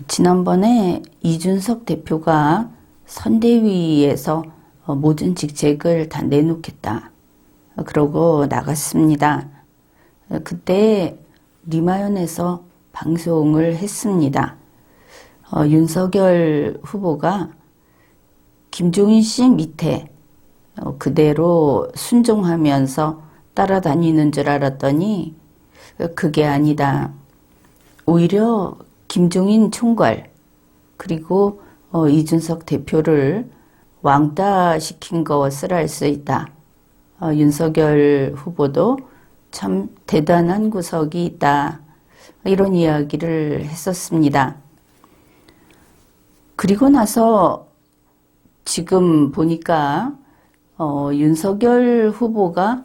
지난번에 이준석 대표가 선대위에서 모든 직책을 다 내놓겠다. 그러고 나갔습니다. 그때 리마연에서 방송을 했습니다. 윤석열 후보가 김종인 씨 밑에 그대로 순종하면서 따라다니는 줄 알았더니 그게 아니다. 오히려 김종인 총괄 그리고 이준석 대표를 왕따시킨 것을 알 수 있다. 윤석열 후보도 참 대단한 구석이 있다. 이런 이야기를 했었습니다. 그리고 나서 지금 보니까 윤석열 후보가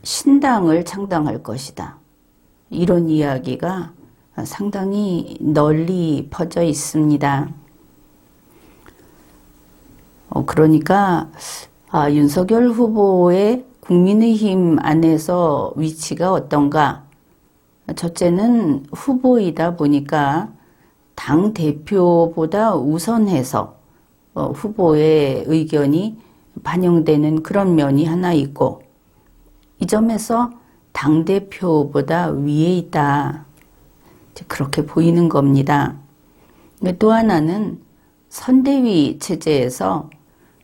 신당을 창당할 것이다. 이런 이야기가 상당히 널리 퍼져 있습니다. 그러니까 윤석열 후보의 국민의힘 안에서 위치가 어떤가? 첫째는 후보이다 보니까 당 대표보다 우선해서 후보의 의견이 반영되는 그런 면이 하나 있고, 이 점에서 당 대표보다 위에 있다. 그렇게 보이는 겁니다. 또 하나는 선대위 체제에서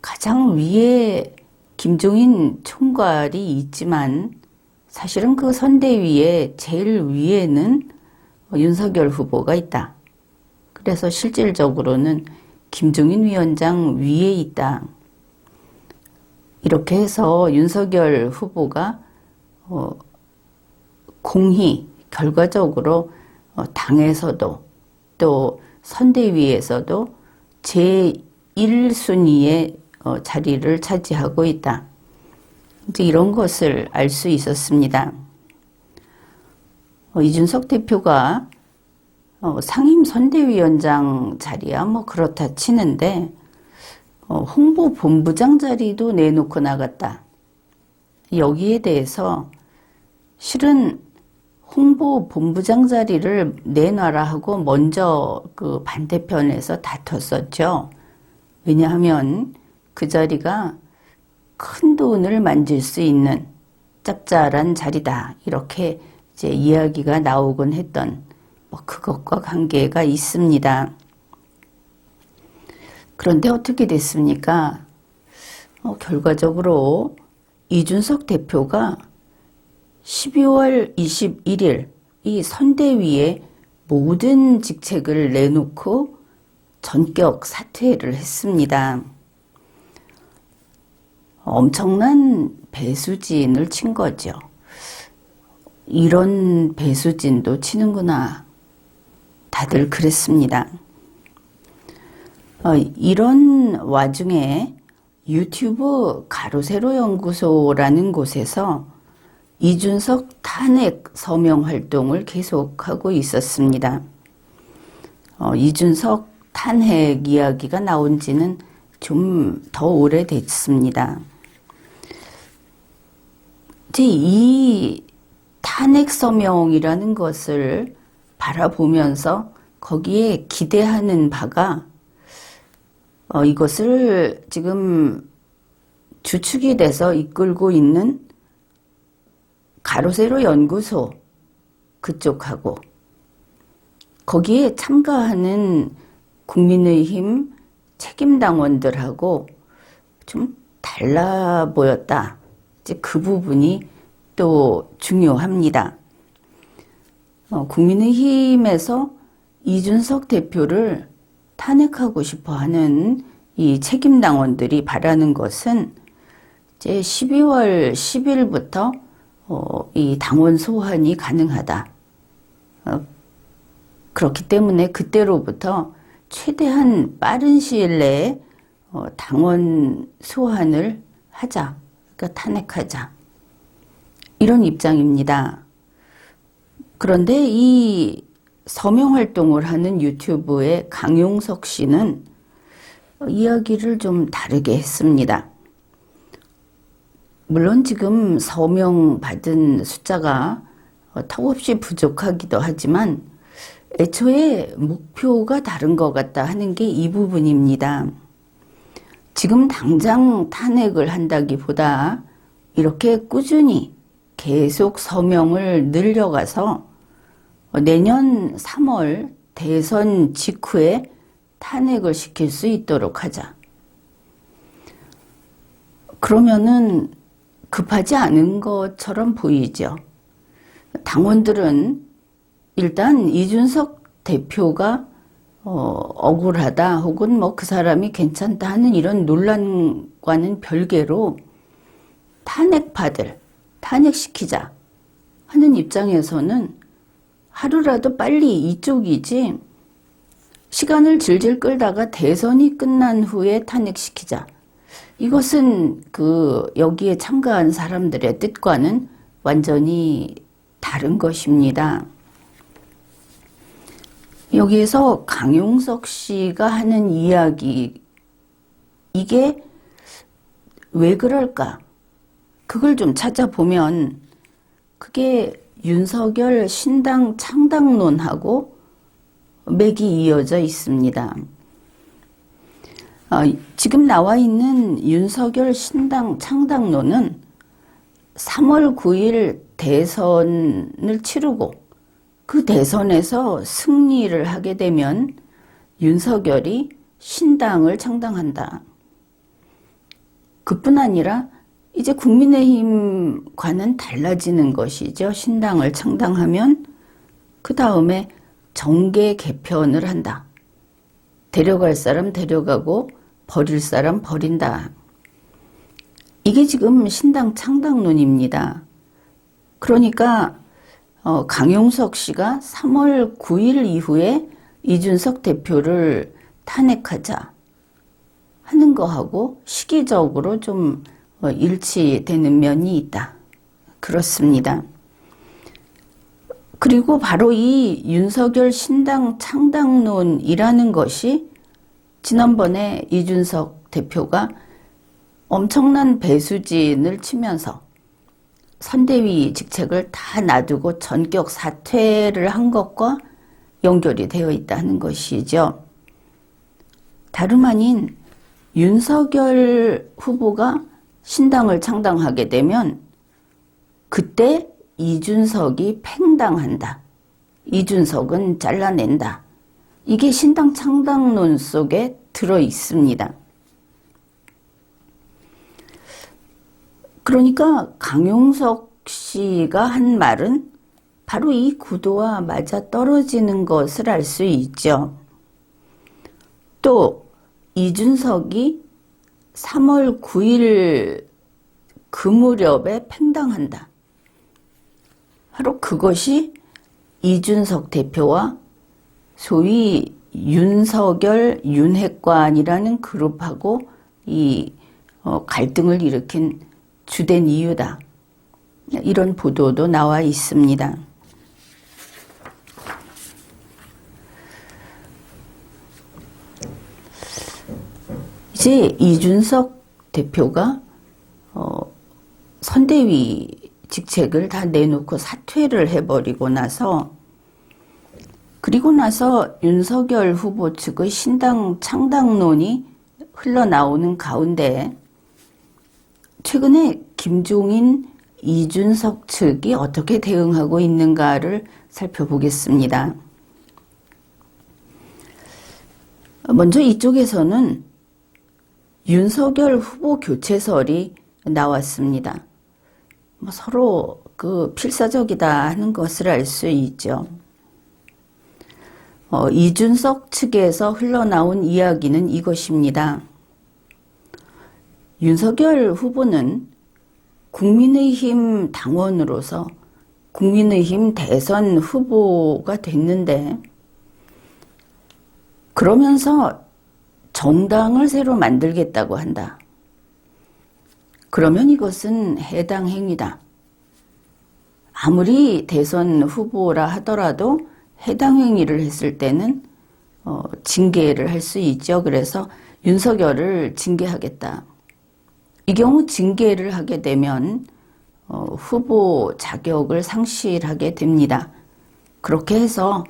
가장 위에 김종인 총괄이 있지만 사실은 그 선대위의 제일 위에는 윤석열 후보가 있다. 그래서 실질적으로는 김종인 위원장 위에 있다. 이렇게 해서 윤석열 후보가 공히 결과적으로 당에서도 또 선대위에서도 제1순위의 자리를 차지하고 있다. 이제 이런 것을 알 수 있었습니다. 이준석 대표가 상임선대위원장 자리야 뭐 그렇다 치는데 홍보본부장 자리도 내놓고 나갔다. 여기에 대해서 실은 홍보본부장 자리를 내놔라 하고 먼저 그 반대편에서 다퉜었죠. 왜냐하면 그 자리가 큰 돈을 만질 수 있는 짭짤한 자리다. 이렇게 이제 이야기가 나오곤 했던 그것과 관계가 있습니다. 그런데 어떻게 됐습니까? 결과적으로 이준석 대표가 12월 21일 이 선대위에 모든 직책을 내놓고 전격 사퇴를 했습니다. 엄청난 배수진을 친 거죠. 이런 배수진도 치는구나. 다들 그랬습니다. 이런 와중에 유튜브 가로세로 연구소라는 곳에서 이준석 탄핵 서명 활동을 계속하고 있었습니다. 이준석 탄핵 이야기가 나온 지는 좀 더 오래됐습니다. 이 탄핵 서명이라는 것을 바라보면서 거기에 기대하는 바가 이것을 지금 주축이 돼서 이끌고 있는 가로세로 연구소 그쪽하고 거기에 참가하는 국민의힘 책임당원들하고 좀 달라 보였다. 이제 그 부분이 또 중요합니다. 국민의힘에서 이준석 대표를 탄핵하고 싶어 하는 이 책임당원들이 바라는 것은 이제 12월 10일부터 이 당원 소환이 가능하다. 그렇기 때문에 그때로부터 최대한 빠른 시일 내에 당원 소환을 하자. 그러니까 탄핵하자. 이런 입장입니다. 그런데 이 서명 활동을 하는 유튜브의 강용석 씨는 이야기를 좀 다르게 했습니다. 물론 지금 서명 받은 숫자가 턱없이 부족하기도 하지만 애초에 목표가 다른 것 같다 하는 게 이 부분입니다. 지금 당장 탄핵을 한다기보다 이렇게 꾸준히 계속 서명을 늘려가서 내년 3월 대선 직후에 탄핵을 시킬 수 있도록 하자. 그러면은 급하지 않은 것처럼 보이죠. 당원들은 일단 이준석 대표가 억울하다 혹은 뭐 그 사람이 괜찮다 하는 이런 논란과는 별개로 탄핵시키자 하는 입장에서는 하루라도 빨리 이쪽이지 시간을 질질 끌다가 대선이 끝난 후에 탄핵시키자. 이것은 여기에 참가한 사람들의 뜻과는 완전히 다른 것입니다. 여기에서 강용석 씨가 하는 이야기, 이게 왜 그럴까? 그걸 좀 찾아보면 그게 윤석열 신당 창당론하고 맥이 이어져 있습니다. 지금 나와 있는 윤석열 신당 창당론은 3월 9일 대선을 치르고 그 대선에서 승리를 하게 되면 윤석열이 신당을 창당한다. 그뿐 아니라 이제 국민의힘과는 달라지는 것이죠. 신당을 창당하면 그 다음에 정계 개편을 한다. 데려갈 사람 데려가고 버릴 사람 버린다. 이게 지금 신당 창당론입니다. 그러니까 강용석 씨가 3월 9일 이후에 이준석 대표를 탄핵하자 하는 거하고 시기적으로 좀 일치되는 면이 있다. 그렇습니다. 그리고 바로 이 윤석열 신당 창당론이라는 것이 지난번에 이준석 대표가 엄청난 배수진을 치면서 선대위 직책을 다 놔두고 전격 사퇴를 한 것과 연결이 되어 있다는 것이죠. 다름 아닌 윤석열 후보가 신당을 창당하게 되면 그때 이준석이 팽당한다. 이준석은 잘라낸다. 이게 신당 창당론 속에 들어 있습니다. 그러니까 강용석 씨가 한 말은 바로 이 구도와 맞아 떨어지는 것을 알 수 있죠. 또 이준석이 3월 9일 그 무렵에 팽당한다. 바로 그것이 이준석 대표와 소위 윤석열 윤핵관이라는 그룹하고 이 갈등을 일으킨 주된 이유다. 이런 보도도 나와 있습니다. 이제 이준석 대표가 선대위 직책을 다 내놓고 사퇴를 해버리고 나서 그리고 나서 윤석열 후보 측의 신당 창당론이 흘러나오는 가운데 최근에 김종인, 이준석 측이 어떻게 대응하고 있는가를 살펴보겠습니다. 먼저 이쪽에서는 윤석열 후보 교체설이 나왔습니다. 서로 필사적이다 하는 것을 알 수 있죠. 이준석 측에서 흘러나온 이야기는 이것입니다. 윤석열 후보는 국민의힘 당원으로서 국민의힘 대선 후보가 됐는데 그러면서 정당을 새로 만들겠다고 한다. 그러면 이것은 해당 행위다. 아무리 대선 후보라 하더라도 해당 행위를 했을 때는 징계를 할 수 있죠. 그래서 윤석열을 징계하겠다. 이 경우 징계를 하게 되면 후보 자격을 상실하게 됩니다. 그렇게 해서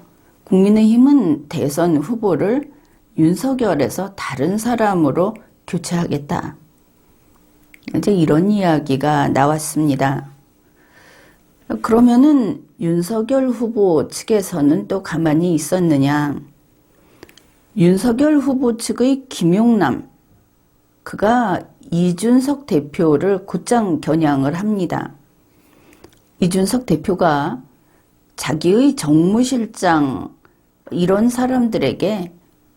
국민의힘은 대선 후보를 윤석열에서 다른 사람으로 교체하겠다. 이제 이런 이야기가 나왔습니다. 그러면은 윤석열 후보 측에서는 또 가만히 있었느냐? 윤석열 후보 측의 김용남, 그가 이준석 대표를 곧장 겨냥을 합니다. 이준석 대표가 자기의 정무실장 이런 사람들에게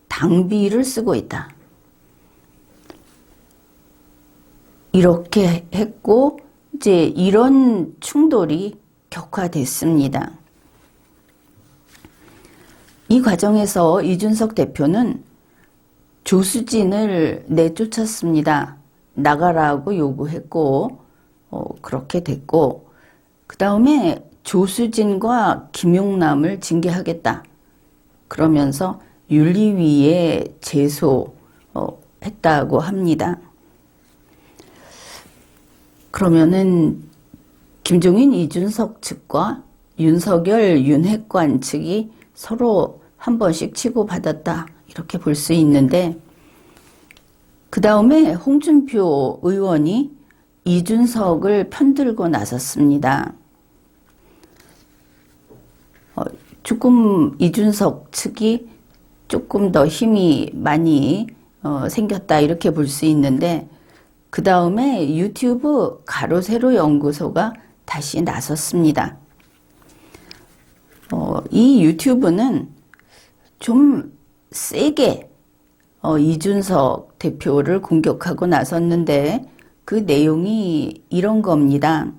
당비를 쓰고 있다. 이렇게 했고 이제 이런 충돌이 격화됐습니다. 이 과정에서 이준석 대표는 조수진을 내쫓았습니다. 나가라고 요구했고 그렇게 됐고 그 다음에 조수진과 김용남을 징계하겠다. 그러면서 윤리위에 제소했다고 합니다. 그러면은 김종인 이준석 측과 윤석열 윤핵관 측이 서로 한 번씩 치고받았다. 이렇게 볼 수 있는데 그 다음에 홍준표 의원이 이준석을 편들고 나섰습니다. 조금 이준석 측이 조금 더 힘이 많이 생겼다 이렇게 볼 수 있는데 그 다음에 유튜브 가로세로 연구소가 다시 나섰습니다. 이 유튜브는 좀 세게 이준석 대표를 공격하고 나섰는데 그 내용이 이런 겁니다.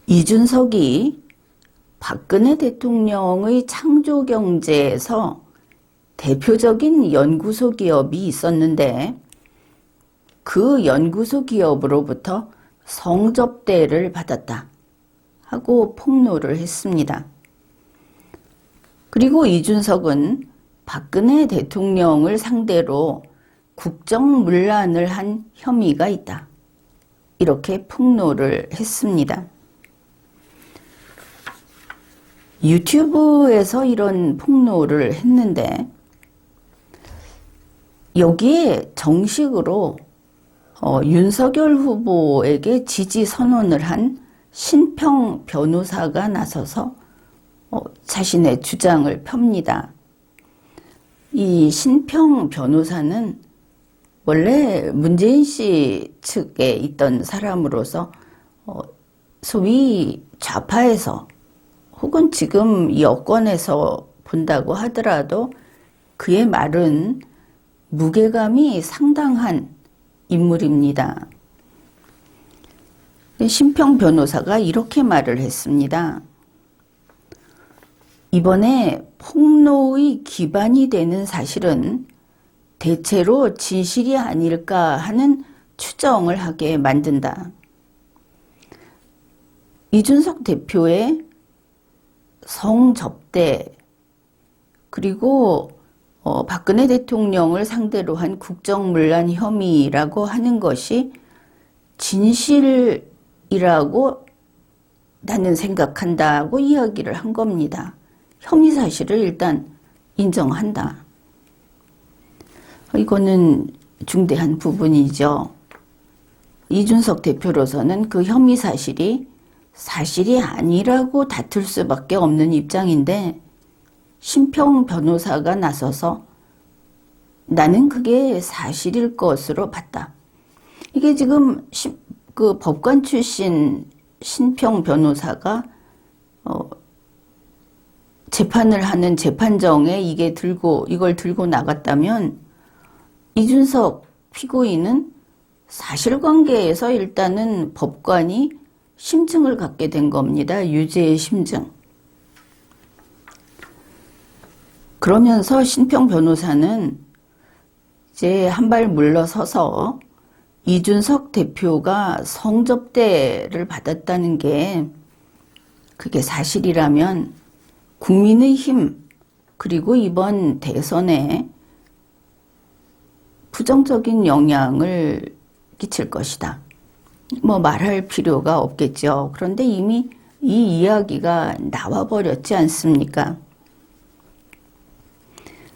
이준석이 박근혜 대통령의 창조경제에서 대표적인 연구소 기업이 있었는데 그 연구소 기업으로부터 성접대를 받았다 하고 폭로를 했습니다. 그리고 이준석은 박근혜 대통령을 상대로 국정문란을 한 혐의가 있다. 이렇게 폭로를 했습니다. 유튜브에서 이런 폭로를 했는데 여기에 정식으로 윤석열 후보에게 지지 선언을 한 신평 변호사가 나서서 자신의 주장을 펴니다. 이 신평 변호사는 원래 문재인 씨 측에 있던 사람으로서 소위 좌파에서 혹은 지금 여권에서 본다고 하더라도 그의 말은 무게감이 상당한 인물입니다. 신평 변호사가 이렇게 말을 했습니다. 이번에 폭로의 기반이 되는 사실은 대체로 진실이 아닐까 하는 추정을 하게 만든다. 이준석 대표의 성접대 그리고 박근혜 대통령을 상대로 한 국정문란 혐의라고 하는 것이 진실이라고 나는 생각한다고 이야기를 한 겁니다. 혐의 사실을 일단 인정한다. 이거는 중대한 부분이죠. 이준석 대표로서는 그 혐의 사실이 아니라고 다툴 수밖에 없는 입장인데 신평 변호사가 나서서 나는 그게 사실일 것으로 봤다. 이게 지금 그 법관 출신 신평 변호사가 재판을 하는 재판정에 이걸 들고 나갔다면 이준석 피고인은 사실관계에서 일단은 법관이 심증을 갖게 된 겁니다. 유죄의 심증. 그러면서 신평 변호사는 이제 한 발 물러서서 이준석 대표가 성접대를 받았다는 게 그게 사실이라면 국민의힘 그리고 이번 대선에 부정적인 영향을 끼칠 것이다. 뭐 말할 필요가 없겠죠. 그런데 이미 이 이야기가 나와버렸지 않습니까?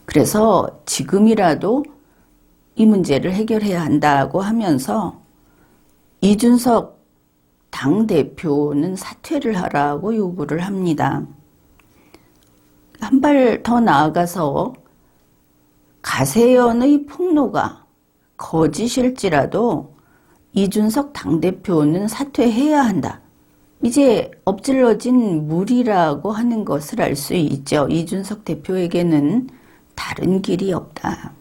그래서 지금이라도 이 문제를 해결해야 한다고 하면서 이준석 당대표는 사퇴를 하라고 요구를 합니다. 한 발 더 나아가서 가세연의 폭로가 거짓일지라도 이준석 당대표는 사퇴해야 한다. 이제 엎질러진 물이라고 하는 것을 알 수 있죠. 이준석 대표에게는 다른 길이 없다.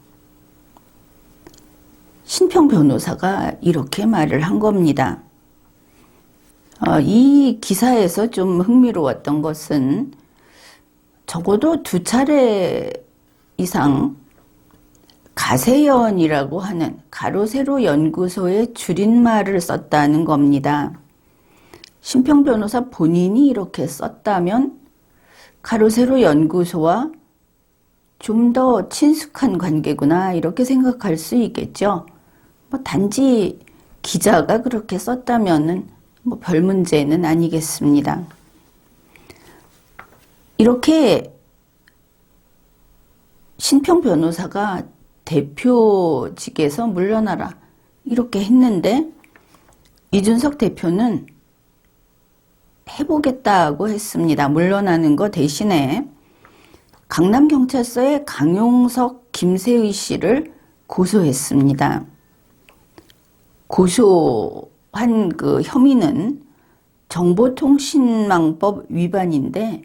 신평 변호사가 이렇게 말을 한 겁니다. 이 기사에서 좀 흥미로웠던 것은 적어도 2차례 이상 가세연이라고 하는 가로세로 연구소의 줄임말을 썼다는 겁니다. 신평 변호사 본인이 이렇게 썼다면 가로세로 연구소와 좀 더 친숙한 관계구나 이렇게 생각할 수 있겠죠. 단지 기자가 그렇게 썼다면은 별 문제는 아니겠습니다. 이렇게 신평 변호사가 대표직에서 물러나라 이렇게 했는데 이준석 대표는 해보겠다고 했습니다. 물러나는 거 대신에 강남경찰서의 강용석, 김세의 씨를 고소했습니다. 고소한 그 혐의는 정보통신망법 위반인데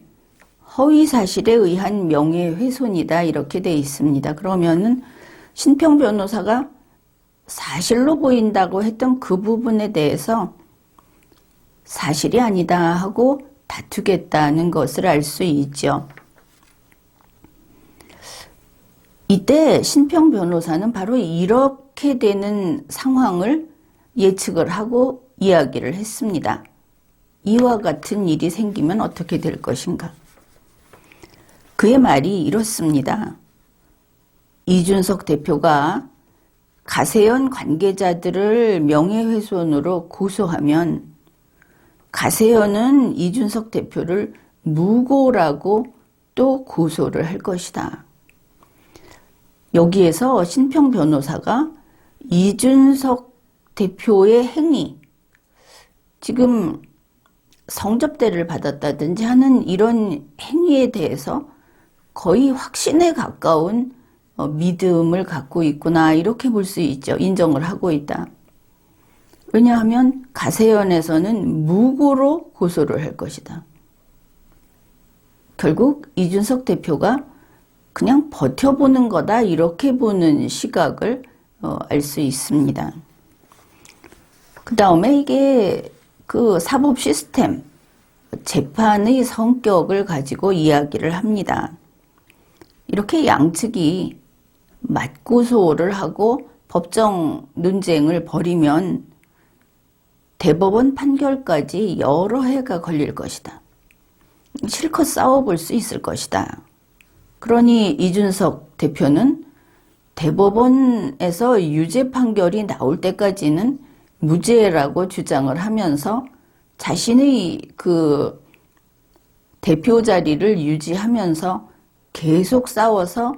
허위사실에 의한 명예훼손이다 이렇게 돼 있습니다. 그러면은 신평 변호사가 사실로 보인다고 했던 그 부분에 대해서 사실이 아니다 하고 다투겠다는 것을 알 수 있죠. 이때 신평 변호사는 바로 이렇게 되는 상황을 예측을 하고 이야기를 했습니다. 이와 같은 일이 생기면 어떻게 될 것인가? 그의 말이 이렇습니다. 이준석 대표가 가세연 관계자들을 명예훼손으로 고소하면 가세연은 이준석 대표를 무고라고 또 고소를 할 것이다. 여기에서 신평 변호사가 이준석 대표의 행위, 지금 성접대를 받았다든지 하는 이런 행위에 대해서 거의 확신에 가까운 믿음을 갖고 있구나 이렇게 볼 수 있죠. 인정을 하고 있다. 왜냐하면 가세연에서는 무고로 고소를 할 것이다. 결국 이준석 대표가 그냥 버텨보는 거다 이렇게 보는 시각을 알 수 있습니다. 그 다음에 이게 그 사법 시스템, 재판의 성격을 가지고 이야기를 합니다. 이렇게 양측이 맞고소를 하고 법정 논쟁을 벌이면 대법원 판결까지 여러 해가 걸릴 것이다. 실컷 싸워볼 수 있을 것이다. 그러니 이준석 대표는 대법원에서 유죄 판결이 나올 때까지는 무죄라고 주장을 하면서 자신의 그 대표 자리를 유지하면서 계속 싸워서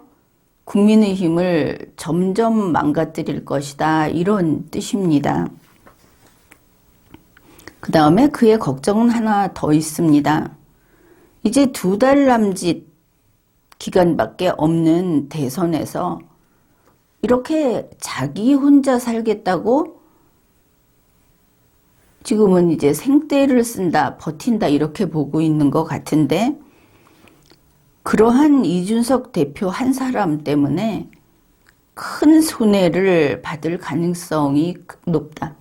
국민의힘을 점점 망가뜨릴 것이다 이런 뜻입니다. 그 다음에 그의 걱정은 하나 더 있습니다. 이제 2달 남짓 기간밖에 없는 대선에서 이렇게 자기 혼자 살겠다고 지금은 이제 생떼를 쓴다, 버틴다 이렇게 보고 있는 것 같은데 그러한 이준석 대표 한 사람 때문에 큰 손해를 받을 가능성이 높다.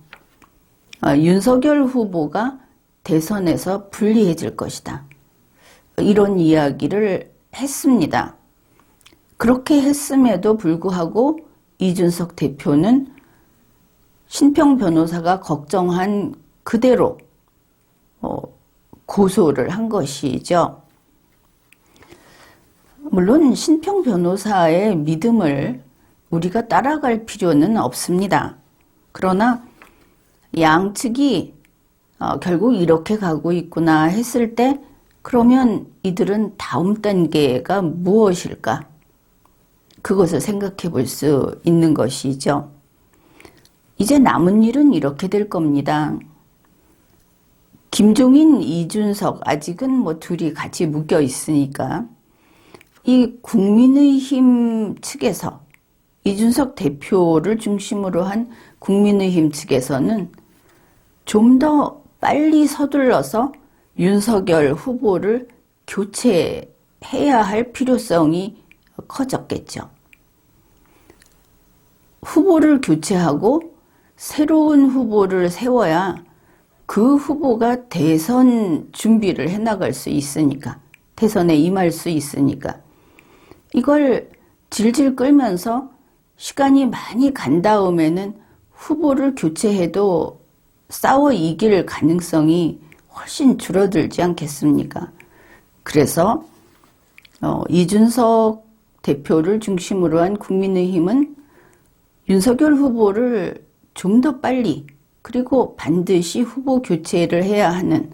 윤석열 후보가 대선에서 불리해질 것이다. 이런 이야기를 했습니다. 그렇게 했음에도 불구하고 이준석 대표는 신평 변호사가 걱정한 그대로 고소를 한 것이죠. 물론 신평 변호사의 믿음을 우리가 따라갈 필요는 없습니다. 그러나 양측이 결국 이렇게 가고 있구나 했을 때 그러면 이들은 다음 단계가 무엇일까? 그것을 생각해 볼 수 있는 것이죠. 이제 남은 일은 이렇게 될 겁니다. 김종인, 이준석 아직은 뭐 둘이 같이 묶여 있으니까 이 국민의힘 측에서 이준석 대표를 중심으로 한 국민의힘 측에서는 좀 더 빨리 서둘러서 윤석열 후보를 교체해야 할 필요성이 커졌겠죠. 후보를 교체하고 새로운 후보를 세워야 그 후보가 대선 준비를 해나갈 수 있으니까, 대선에 임할 수 있으니까 이걸 질질 끌면서 시간이 많이 간 다음에는 후보를 교체해도 싸워 이길 가능성이 훨씬 줄어들지 않겠습니까? 그래서 이준석 대표를 중심으로 한 국민의힘은 윤석열 후보를 좀 더 빨리 그리고 반드시 후보 교체를 해야 하는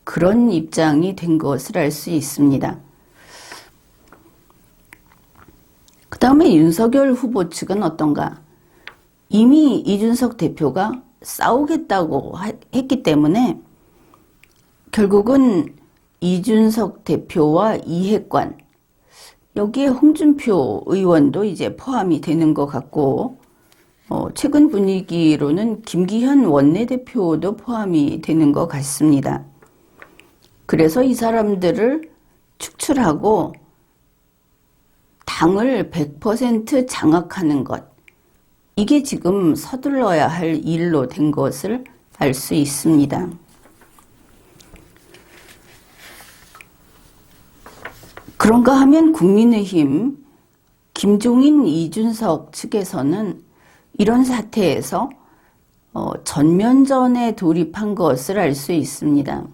그런 입장이 된 것을 알 수 있습니다. 그 다음에 윤석열 후보 측은 어떤가? 이미 이준석 대표가 싸우겠다고 했기 때문에 결국은 이준석 대표와 이해관, 여기에 홍준표 의원도 이제 포함이 되는 것 같고, 최근 분위기로는 김기현 원내대표도 포함이 되는 것 같습니다. 그래서 이 사람들을 축출하고 당을 100% 장악하는 것, 이게 지금 서둘러야 할 일로 된 것을 알 수 있습니다. 그런가 하면 국민의힘 김종인, 이준석 측에서는 이런 사태에서 전면전에 돌입한 것을 알 수 있습니다.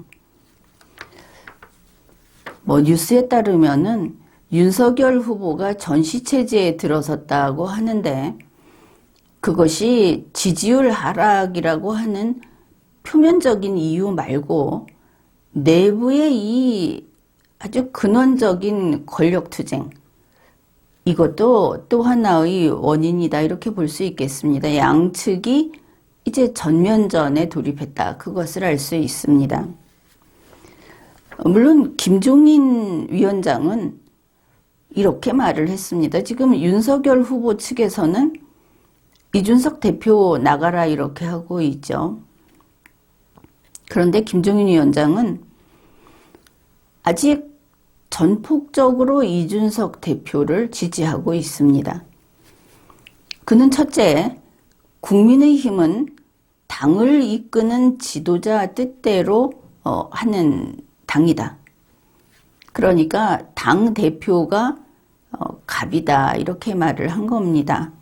뉴스에 따르면은 윤석열 후보가 전시체제에 들어섰다고 하는데 그것이 지지율 하락이라고 하는 표면적인 이유 말고 내부의 이 아주 근원적인 권력투쟁, 이것도 또 하나의 원인이다 이렇게 볼 수 있겠습니다. 양측이 이제 전면전에 돌입했다, 그것을 알 수 있습니다. 물론 김종인 위원장은 이렇게 말을 했습니다. 지금 윤석열 후보 측에서는 이준석 대표 나가라 이렇게 하고 있죠. 그런데 김종인 위원장은 아직 전폭적으로 이준석 대표를 지지하고 있습니다. 그는 첫째, 국민의힘은 당을 이끄는 지도자 뜻대로 하는 당이다. 그러니까 당 대표가 갑이다 이렇게 말을 한 겁니다.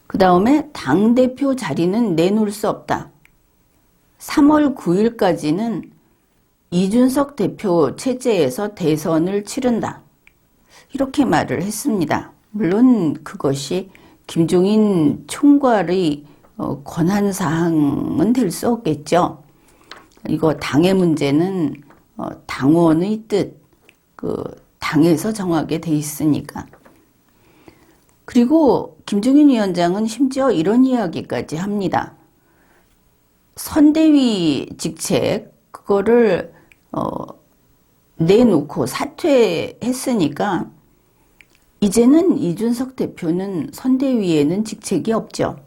그 다음에 당대표 자리는 내놓을 수 없다. 3월 9일까지는 이준석 대표 체제에서 대선을 치른다. 이렇게 말을 했습니다. 물론 그것이 김종인 총괄의 권한사항은 될 수 없겠죠. 이거 당의 문제는 당원의 뜻, 당에서 정하게 돼 있으니까. 그리고 김종인 위원장은 심지어 이런 이야기까지 합니다. 선대위 직책, 그거를 내놓고 사퇴했으니까 이제는 이준석 대표는 선대위에는 직책이 없죠.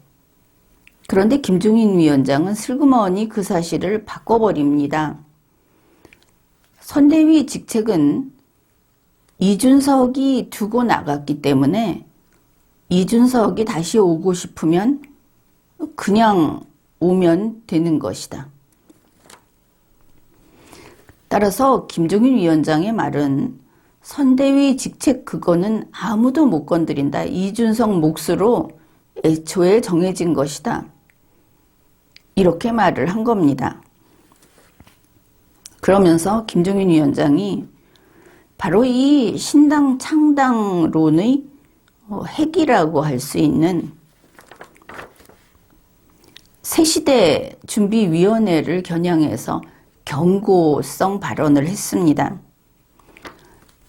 그런데 김종인 위원장은 슬그머니 그 사실을 바꿔버립니다. 선대위 직책은 이준석이 두고 나갔기 때문에 이준석이 다시 오고 싶으면 그냥 오면 되는 것이다. 따라서 김종인 위원장의 말은 선대위 직책 그거는 아무도 못 건드린다. 이준석 몫으로 애초에 정해진 것이다. 이렇게 말을 한 겁니다. 그러면서 김종인 위원장이 바로 이 신당 창당론의 핵이라고 할 수 있는 새시대 준비위원회를 겨냥해서 경고성 발언을 했습니다.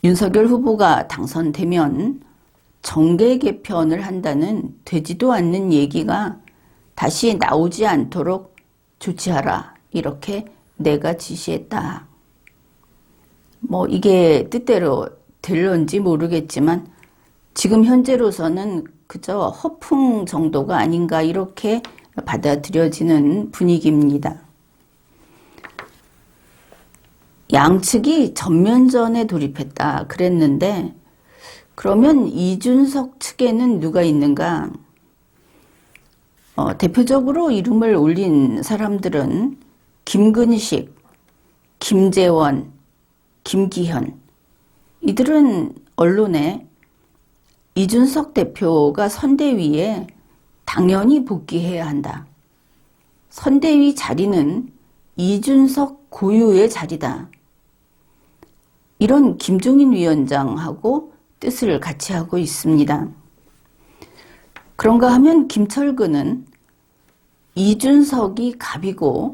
윤석열 후보가 당선되면 정계 개편을 한다는 되지도 않는 얘기가 다시 나오지 않도록 조치하라. 이렇게 내가 지시했다. 뭐 이게 뜻대로 될런지 모르겠지만 지금 현재로서는 그저 허풍 정도가 아닌가 이렇게 받아들여지는 분위기입니다. 양측이 전면전에 돌입했다 그랬는데 그러면 이준석 측에는 누가 있는가? 대표적으로 이름을 올린 사람들은 김근식, 김재원, 김기현 이들은 언론에 이준석 대표가 선대위에 당연히 복귀해야 한다. 선대위 자리는 이준석 고유의 자리다. 이런 김종인 위원장하고 뜻을 같이 하고 있습니다. 그런가 하면 김철근은 이준석이 갑이고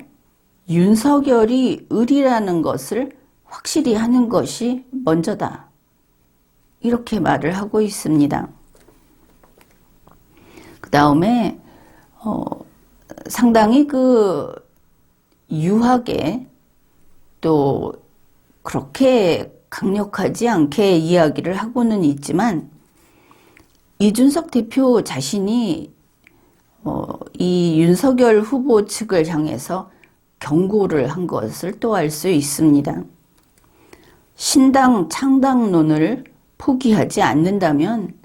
윤석열이 을이라는 것을 확실히 하는 것이 먼저다. 이렇게 말을 하고 있습니다. 그 다음에 상당히 유하게 또 그렇게 강력하지 않게 이야기를 하고는 있지만 이준석 대표 자신이 이 윤석열 후보 측을 향해서 경고를 한 것을 또 알 수 있습니다. 신당 창당론을 포기하지 않는다면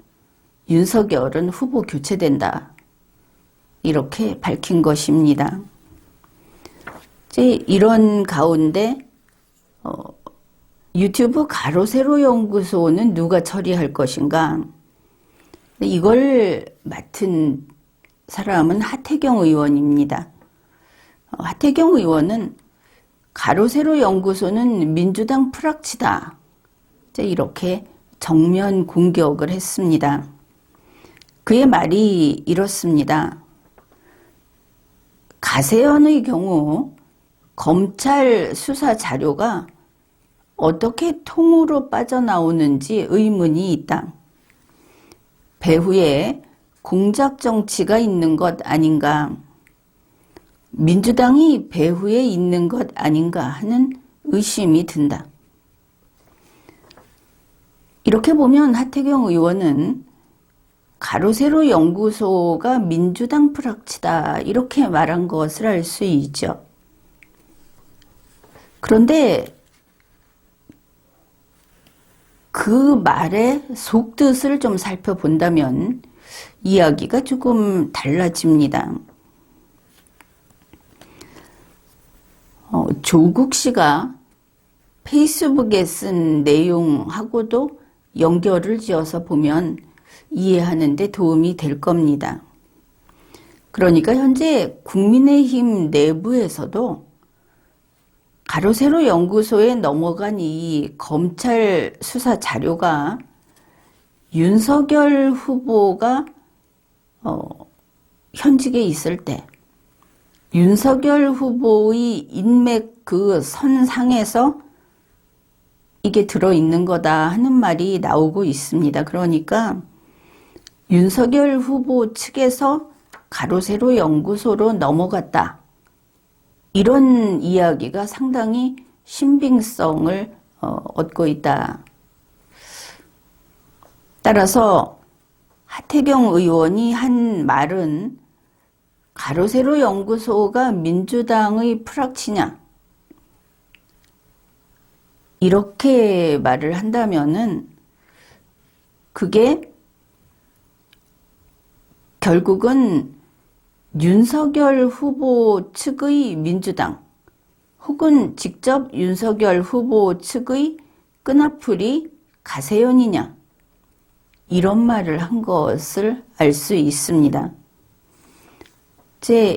윤석열은 후보 교체된다. 이렇게 밝힌 것입니다. 이런 가운데 유튜브 가로세로 연구소는 누가 처리할 것인가? 이걸 맡은 사람은 하태경 의원입니다. 하태경 의원은 가로세로 연구소는 민주당 프락치다. 이렇게 정면 공격을 했습니다. 그의 말이 이렇습니다. 가세현의 경우 검찰 수사 자료가 어떻게 통으로 빠져나오는지 의문이 있다. 배후에 공작 정치가 있는 것 아닌가? 민주당이 배후에 있는 것 아닌가 하는 의심이 든다. 이렇게 보면 하태경 의원은 가로세로 연구소가 민주당 프락치다 이렇게 말한 것을 알 수 있죠. 그런데 그 말의 속뜻을 좀 살펴본다면 이야기가 조금 달라집니다. 조국 씨가 페이스북에 쓴 내용하고도 연결을 지어서 보면 이해하는 데 도움이 될 겁니다. 그러니까 현재 국민의힘 내부에서도 가로세로 연구소에 넘어간 이 검찰 수사 자료가 윤석열 후보가 현직에 있을 때 윤석열 후보의 인맥 그 선상에서 이게 들어있는 거다 하는 말이 나오고 있습니다. 그러니까 윤석열 후보 측에서 가로세로 연구소로 넘어갔다. 이런 이야기가 상당히 신빙성을 얻고 있다. 따라서 하태경 의원이 한 말은 가로세로 연구소가 민주당의 프락치냐? 이렇게 말을 한다면은 그게 결국은 윤석열 후보 측의 민주당 혹은 직접 윤석열 후보 측의 끈앞풀이 가세현이냐 이런 말을 한 것을 알 수 있습니다.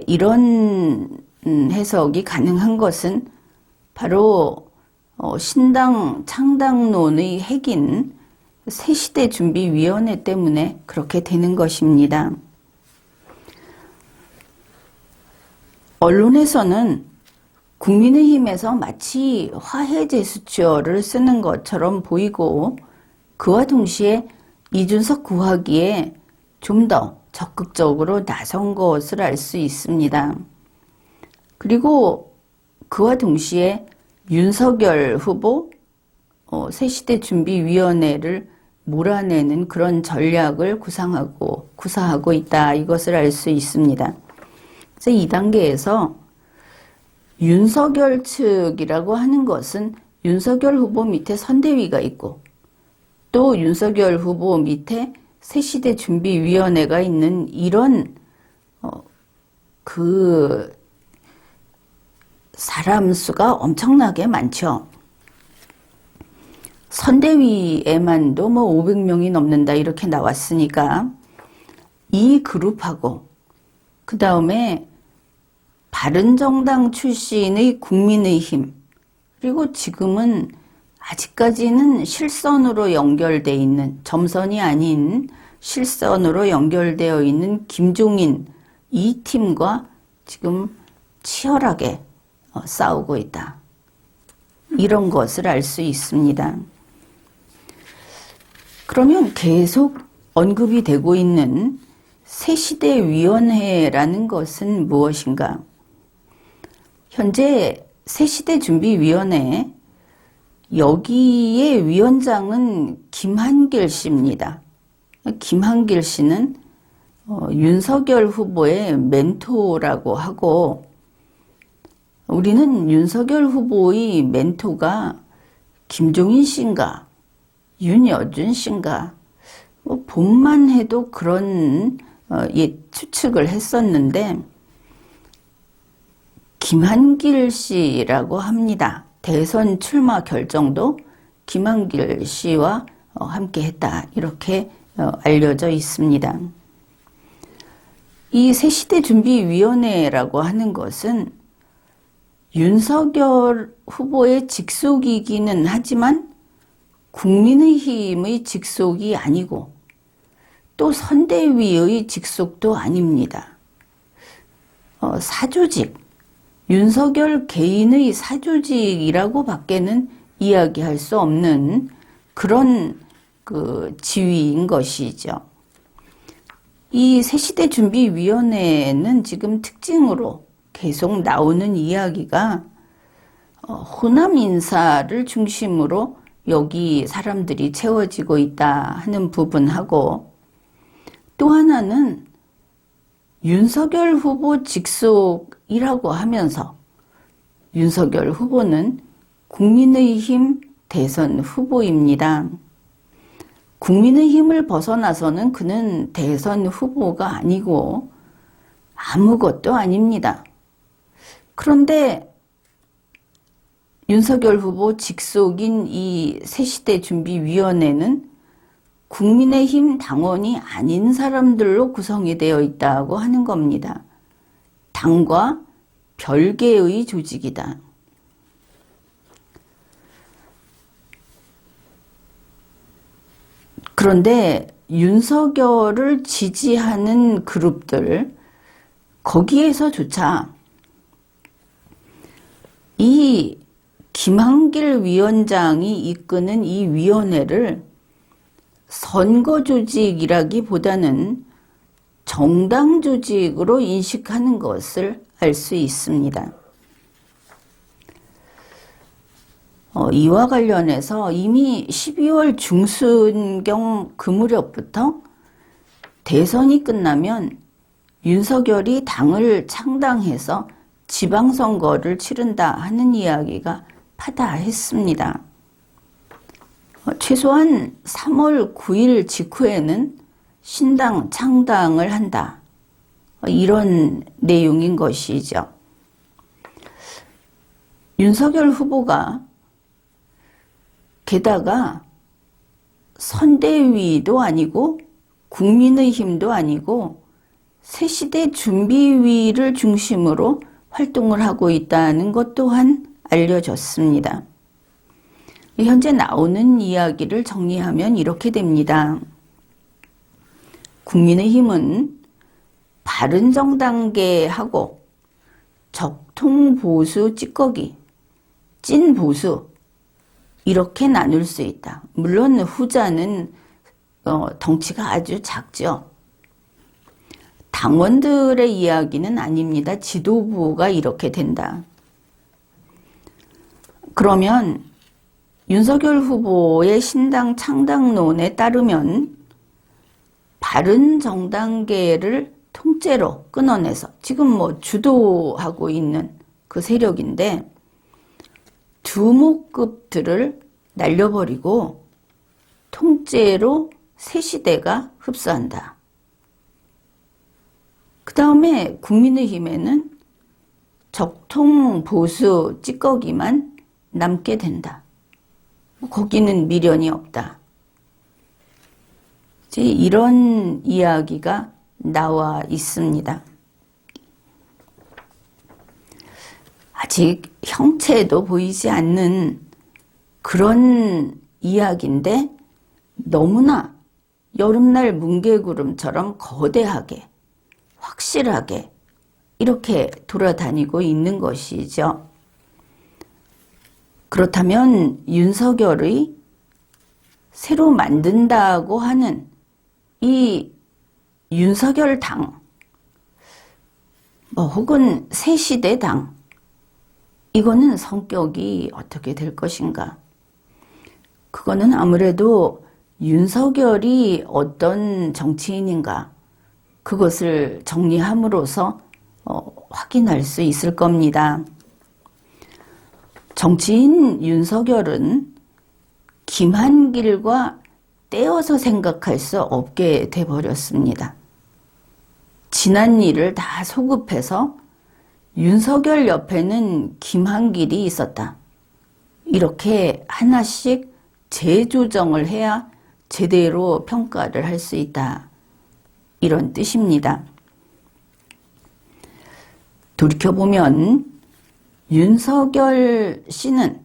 이런 해석이 가능한 것은 바로 신당 창당론의 핵인 새시대 준비위원회 때문에 그렇게 되는 것입니다. 언론에서는 국민의힘에서 마치 화해 제스처를 쓰는 것처럼 보이고 그와 동시에 이준석 구하기에 좀 더 적극적으로 나선 것을 알 수 있습니다. 그리고 그와 동시에 윤석열 후보 새시대 준비위원회를 몰아내는 그런 전략을 구사하고 있다. 이것을 알 수 있습니다. 그래서 이 단계에서 윤석열 측이라고 하는 것은 윤석열 후보 밑에 선대위가 있고 또 윤석열 후보 밑에 새시대 준비위원회가 있는 이런 그 사람 수가 엄청나게 많죠. 선대위에만도 500명이 넘는다 이렇게 나왔으니까 이 그룹하고 그 다음에 바른정당 출신의 국민의힘 그리고 지금은 아직까지는 실선으로 연결되어 있는 점선이 아닌 실선으로 연결되어 있는 김종인 이 팀과 지금 치열하게 싸우고 있다. 이런 것을 알 수 있습니다. 그러면 계속 언급이 되고 있는 새시대위원회라는 것은 무엇인가? 현재 새시대준비위원회 여기에 위원장은 김한길 씨입니다. 김한길 씨는 윤석열 후보의 멘토라고 하고 우리는 윤석열 후보의 멘토가 김종인 씨인가 윤여준 씨인가 봄만 해도 그런 추측을 했었는데 김한길 씨라고 합니다. 대선 출마 결정도 김한길 씨와 함께 했다. 이렇게 알려져 있습니다. 이 새시대준비위원회라고 하는 것은 윤석열 후보의 직속이기는 하지만 국민의힘의 직속이 아니고 또 선대위의 직속도 아닙니다. 사조직, 윤석열 개인의 사조직이라고 밖에는 이야기할 수 없는 그런 지위인 것이죠. 이 새시대준비위원회는 지금 특징으로 계속 나오는 이야기가 호남 인사를 중심으로 여기 사람들이 채워지고 있다 하는 부분하고 또 하나는 윤석열 후보 직속이라고 하면서 윤석열 후보는 국민의힘 대선 후보입니다. 국민의힘을 벗어나서는 그는 대선 후보가 아니고 아무것도 아닙니다. 그런데 윤석열 후보 직속인 이 새시대준비위원회는 국민의힘 당원이 아닌 사람들로 구성이 되어 있다고 하는 겁니다. 당과 별개의 조직이다. 그런데 윤석열을 지지하는 그룹들, 거기에서조차 이 김한길 위원장이 이끄는 이 위원회를 선거 조직이라기보다는 정당 조직으로 인식하는 것을 알 수 있습니다. 이와 관련해서 이미 12월 중순경 그 무렵부터 대선이 끝나면 윤석열이 당을 창당해서 지방선거를 치른다 하는 이야기가 파다했습니다. 최소한 3월 9일 직후에는 신당 창당을 한다. 이런 내용인 것이죠. 윤석열 후보가 게다가 선대위도 아니고 국민의힘도 아니고 새시대 준비위를 중심으로 활동을 하고 있다는 것 또한 알려졌습니다. 현재 나오는 이야기를 정리하면 이렇게 됩니다. 국민의힘은 바른정당계하고 적통보수 찌꺼기, 찐보수 이렇게 나눌 수 있다. 물론 후자는 덩치가 아주 작죠. 당원들의 이야기는 아닙니다. 지도부가 이렇게 된다. 그러면 윤석열 후보의 신당 창당론에 따르면 바른정당계를 통째로 끊어내서 지금 뭐 주도하고 있는 그 세력인데 두목급들을 날려버리고 통째로 새시대가 흡수한다. 그 다음에 국민의힘에는 적통보수 찌꺼기만 남게 된다. 거기는 미련이 없다. 이런 이야기가 나와 있습니다. 아직 형체도 보이지 않는 그런 이야기인데 너무나 여름날 뭉게구름처럼 거대하게 확실하게 이렇게 돌아다니고 있는 것이죠. 그렇다면 윤석열의 새로 만든다고 하는 이 윤석열 당, 혹은 새시대 당, 이거는 성격이 어떻게 될 것인가? 그거는 아무래도 윤석열이 어떤 정치인인가, 그것을 정리함으로써 확인할 수 있을 겁니다. 정치인 윤석열은 김한길과 떼어서 생각할 수 없게 돼버렸습니다. 지난 일을 다 소급해서 윤석열 옆에는 김한길이 있었다. 이렇게 하나씩 재조정을 해야 제대로 평가를 할 수 있다. 이런 뜻입니다. 돌이켜보면 윤석열 씨는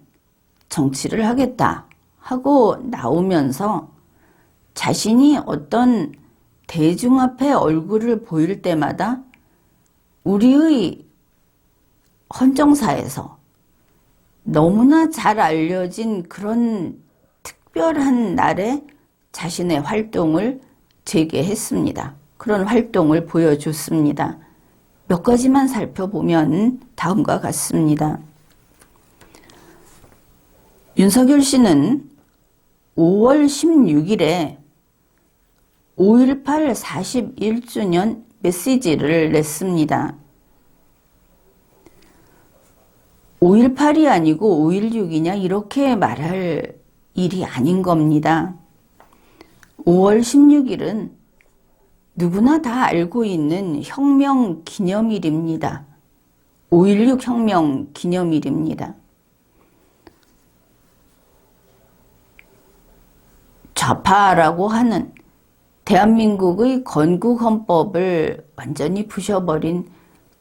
정치를 하겠다 하고 나오면서 자신이 어떤 대중 앞에 얼굴을 보일 때마다 우리의 헌정사에서 너무나 잘 알려진 그런 특별한 날에 자신의 활동을 재개했습니다. 그런 활동을 보여줬습니다. 몇 가지만 살펴보면 다음과 같습니다. 윤석열 씨는 5월 16일에 5.18 41주년 메시지를 냈습니다. 5.18이 아니고 5.16이냐 이렇게 말할 일이 아닌 겁니다. 5월 16일은 누구나 다 알고 있는 혁명 기념일입니다. 5.16 혁명 기념일입니다. 좌파라고 하는 대한민국의 건국헌법을 완전히 부셔버린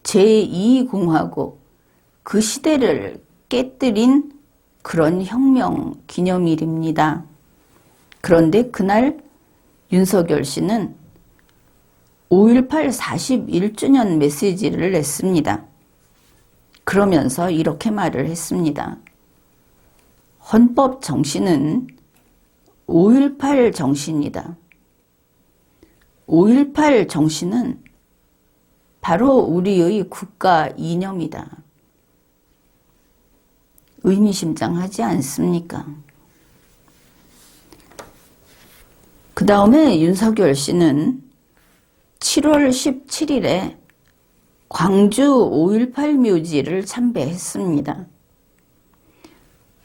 제2공화국, 그 시대를 깨뜨린 그런 혁명 기념일입니다. 그런데 그날 윤석열 씨는 5.18 41주년 메시지를 냈습니다. 그러면서 이렇게 말을 했습니다. 헌법 정신은 5.18 정신이다. 5.18 정신은 바로 우리의 국가 이념이다. 의미심장하지 않습니까? 그 다음에 윤석열 씨는 7월 17일에 광주 5.18 묘지를 참배했습니다.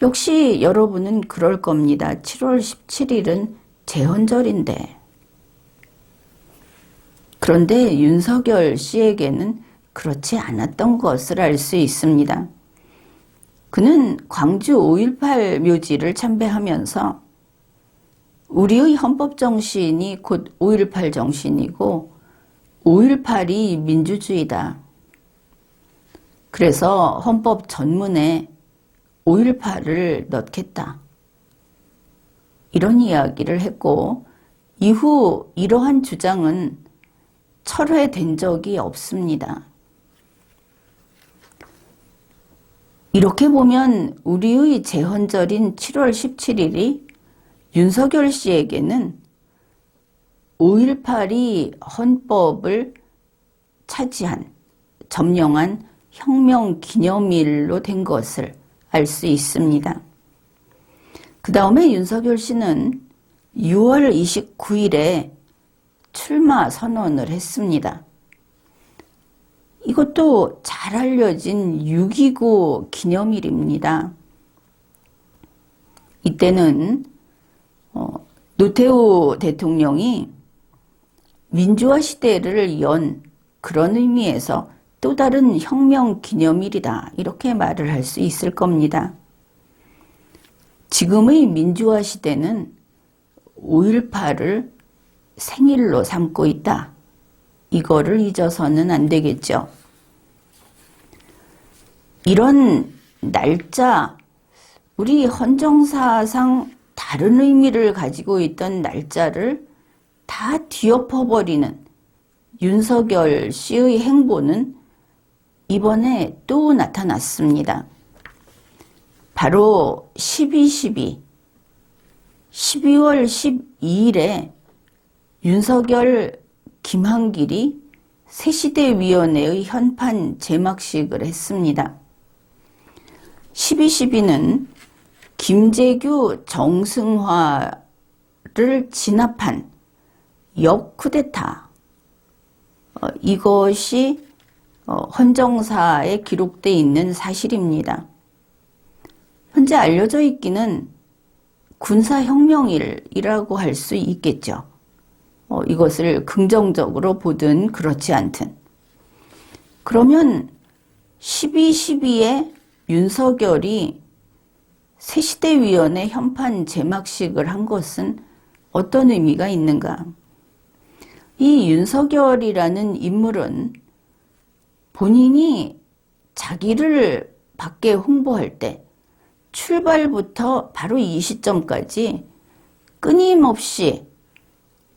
역시 여러분은 그럴 겁니다. 7월 17일은 제헌절인데. 그런데 윤석열 씨에게는 그렇지 않았던 것을 알 수 있습니다. 그는 광주 5.18 묘지를 참배하면서 우리의 헌법 정신이 곧 5.18 정신이고 5.18이 민주주의다. 그래서 헌법 전문에 5.18을 넣겠다. 이런 이야기를 했고 이후 이러한 주장은 철회된 적이 없습니다. 이렇게 보면 우리의 제헌절인 7월 17일이 윤석열 씨에게는 5.18이 헌법을 차지한, 점령한 혁명 기념일로 된 것을 알 수 있습니다. 그 다음에 윤석열 씨는 6월 29일에 출마 선언을 했습니다. 이것도 잘 알려진 6.29 기념일입니다. 이때는 노태우 대통령이 민주화 시대를 연 그런 의미에서 또 다른 혁명 기념일이다, 이렇게 말을 할 수 있을 겁니다. 지금의 민주화 시대는 5.18을 생일로 삼고 있다. 이거를 잊어서는 안 되겠죠. 이런 날짜, 우리 헌정사상 다른 의미를 가지고 있던 날짜를 다 뒤엎어버리는 윤석열 씨의 행보는 이번에 또 나타났습니다. 바로 12.12, 12월 12일에 윤석열, 김한길이 새시대위원회의 현판 제막식을 했습니다. 12.12는 김재규, 정승화를 진압한 역쿠데타, 이것이 헌정사에 기록되어 있는 사실입니다. 현재 알려져 있기는 군사혁명일이라고 할 수 있겠죠. 이것을 긍정적으로 보든 그렇지 않든. 그러면 12.12에 윤석열이 새시대위원회 현판 제막식을 한 것은 어떤 의미가 있는가? 이 윤석열이라는 인물은 본인이 자기를 밖에 홍보할 때 출발부터 바로 이 시점까지 끊임없이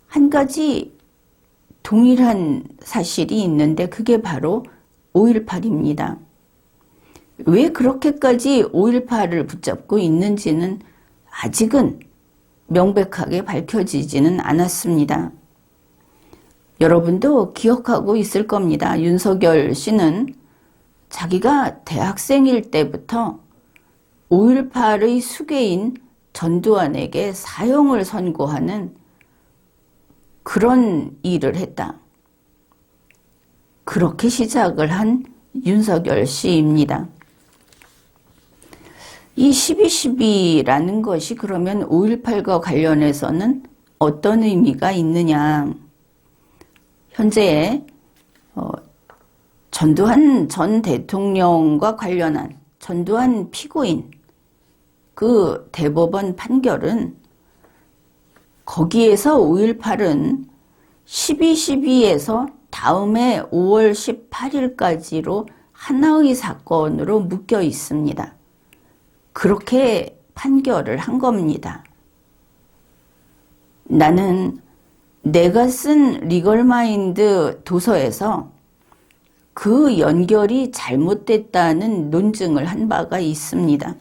한 가지 동일한 사실이 있는데 그게 바로 5.18입니다. 왜 그렇게까지 5.18을 붙잡고 있는지는 아직은 명백하게 밝혀지지는 않았습니다. 여러분도 기억하고 있을 겁니다. 윤석열 씨는 자기가 대학생일 때부터 5.18의 수괴인 전두환에게 사형을 선고하는 그런 일을 했다. 그렇게 시작을 한 윤석열 씨입니다. 이 12.12라는 것이 그러면 5.18과 관련해서는 어떤 의미가 있느냐. 현재 전두환 전 대통령과 관련한 전두환 피고인 그 대법원 판결은 거기에서 5.18은 12.12에서 다음해 5월 18일까지로 하나의 사건으로 묶여 있습니다. 그렇게 판결을 한 겁니다. 나는 내가 쓴 리걸마인드 도서에서 그 연결이 잘못됐다는 논증을 한 바가 있습니다.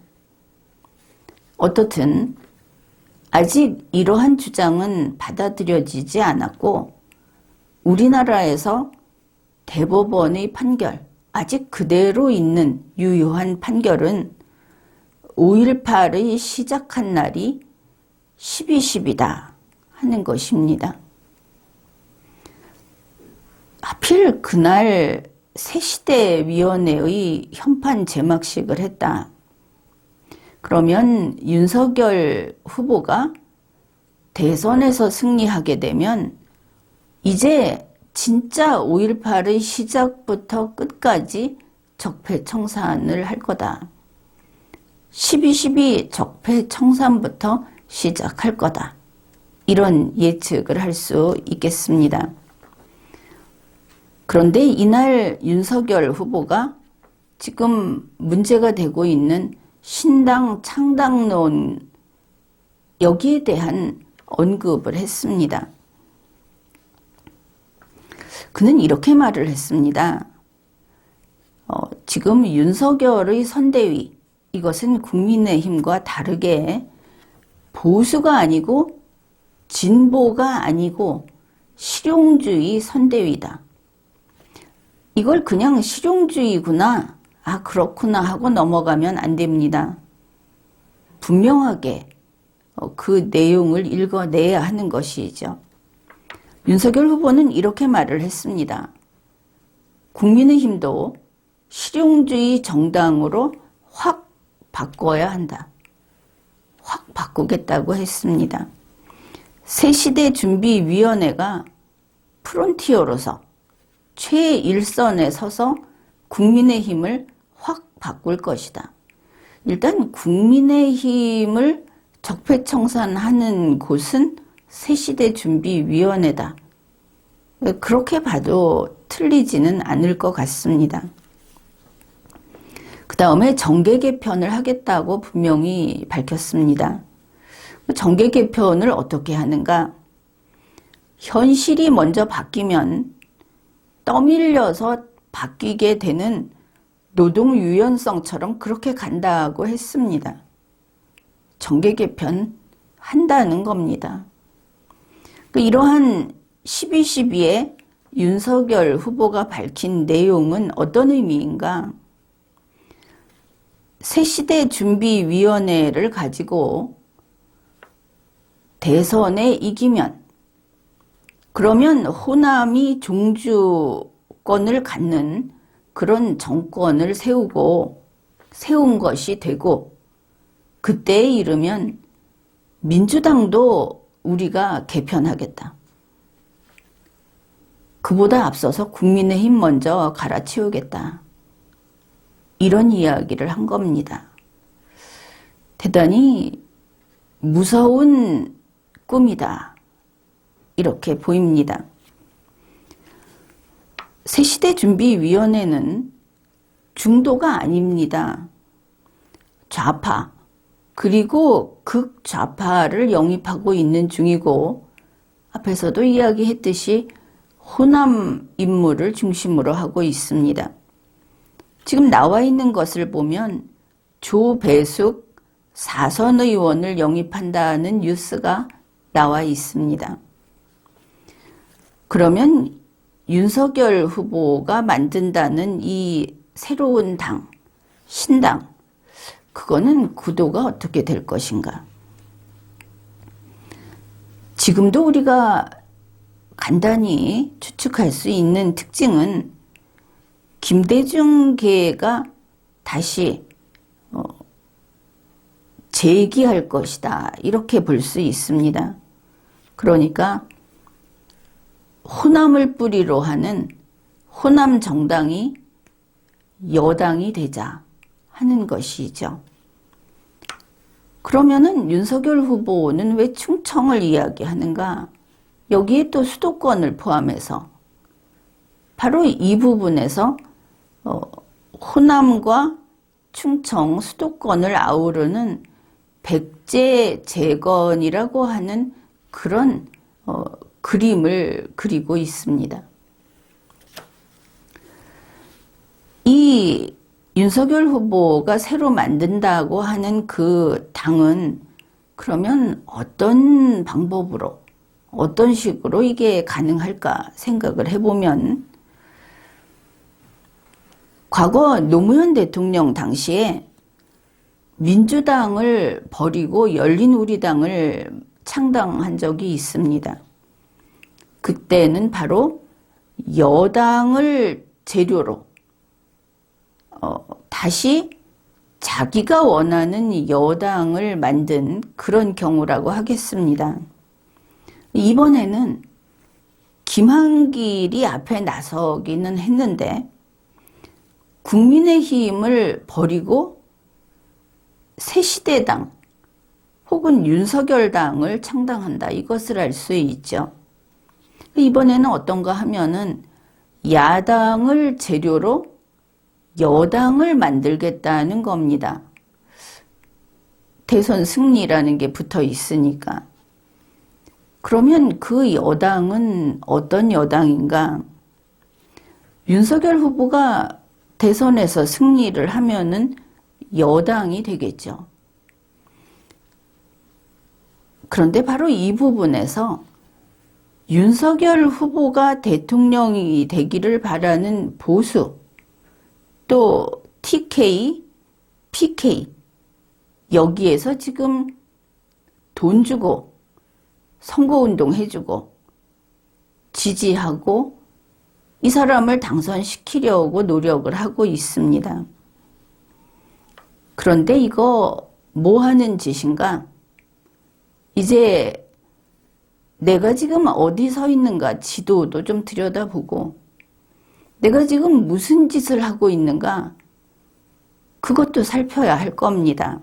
어떻든 아직 이러한 주장은 받아들여지지 않았고 우리나라에서 대법원의 판결, 아직 그대로 있는 유효한 판결은 5.18의 시작한 날이 12.12다 하는 것입니다. 하필 그날 새시대위원회의 현판 제막식을 했다. 그러면 윤석열 후보가 대선에서 승리하게 되면 이제 진짜 5.18의 시작부터 끝까지 적폐청산을 할 거다. 12.12 적폐청산부터 시작할 거다. 이런 예측을 할 수 있겠습니다. 그런데 이날 윤석열 후보가 지금 문제가 되고 있는 신당 창당론, 여기에 대한 언급을 했습니다. 그는 이렇게 말을 했습니다. 지금 윤석열의 선대위, 이것은 국민의힘과 다르게 보수가 아니고 진보가 아니고 실용주의 선대위다. 이걸 그냥 실용주의구나, 아 그렇구나 하고 넘어가면 안 됩니다. 분명하게 그 내용을 읽어내야 하는 것이죠. 윤석열 후보는 이렇게 말을 했습니다. 국민의힘도 실용주의 정당으로 확 바꿔야 한다. 확 바꾸겠다고 했습니다. 새시대준비위원회가 프론티어로서 최일선에 서서 국민의힘을 확 바꿀 것이다. 일단 국민의힘을 적폐청산하는 곳은 새시대준비위원회다. 그렇게 봐도 틀리지는 않을 것 같습니다. 그 다음에 정계 개편을 하겠다고 분명히 밝혔습니다. 정계 개편을 어떻게 하는가? 현실이 먼저 바뀌면 떠밀려서 바뀌게 되는 노동 유연성처럼 그렇게 간다고 했습니다. 정계 개편 한다는 겁니다. 이러한 12.12에 윤석열 후보가 밝힌 내용은 어떤 의미인가? 새시대준비위원회를 가지고 대선에 이기면, 그러면 호남이 종주권을 갖는 그런 정권을 세운 것이 되고, 그때에 이르면 민주당도 우리가 개편하겠다. 그보다 앞서서 국민의힘 먼저 갈아치우겠다. 이런 이야기를 한 겁니다. 대단히 무서운 꿈이다. 이렇게 보입니다. 새시대준비위원회는 중도가 아닙니다. 좌파, 그리고 극좌파를 영입하고 있는 중이고, 앞에서도 이야기했듯이 호남 인물을 중심으로 하고 있습니다. 지금 나와 있는 것을 보면 조배숙 4선 의원을 영입한다는 뉴스가 나와 있습니다. 그러면 윤석열 후보가 만든다는 이 새로운 당, 신당, 그거는 구도가 어떻게 될 것인가? 지금도 우리가 간단히 추측할 수 있는 특징은 김대중계가 다시 재기할 것이다. 이렇게 볼 수 있습니다. 그러니까 호남을 뿌리로 하는 호남 정당이 여당이 되자 하는 것이죠. 그러면은 윤석열 후보는 왜 충청을 이야기하는가? 여기에 또 수도권을 포함해서 바로 이 부분에서 호남과 충청, 수도권을 아우르는 백제 재건이라고 하는 그런 그림을 그리고 있습니다. 이 윤석열 후보가 새로 만든다고 하는 그 당은 그러면 어떤 방법으로, 어떤 식으로 이게 가능할까 생각을 해보면, 과거 노무현 대통령 당시에 민주당을 버리고 열린우리당을 창당한 적이 있습니다. 그때는 바로 여당을 재료로 다시 자기가 원하는 여당을 만든 그런 경우라고 하겠습니다. 이번에는 김한길이 앞에 나서기는 했는데 국민의힘을 버리고 새시대당 혹은 윤석열당을 창당한다. 이것을 알 수 있죠. 이번에는 어떤가 하면은 야당을 재료로 여당을 만들겠다는 겁니다. 대선 승리라는 게 붙어 있으니까. 그러면 그 여당은 어떤 여당인가? 윤석열 후보가 대선에서 승리를 하면은 여당이 되겠죠. 그런데 바로 이 부분에서 윤석열 후보가 대통령이 되기를 바라는 보수, 또 TK, PK, 여기에서 지금 돈 주고 선거운동 해주고 지지하고 이 사람을 당선시키려고 노력을 하고 있습니다. 그런데 이거 뭐 하는 짓인가? 이제 내가 지금 어디 서 있는가 지도도 좀 들여다보고 내가 지금 무슨 짓을 하고 있는가 그것도 살펴야 할 겁니다.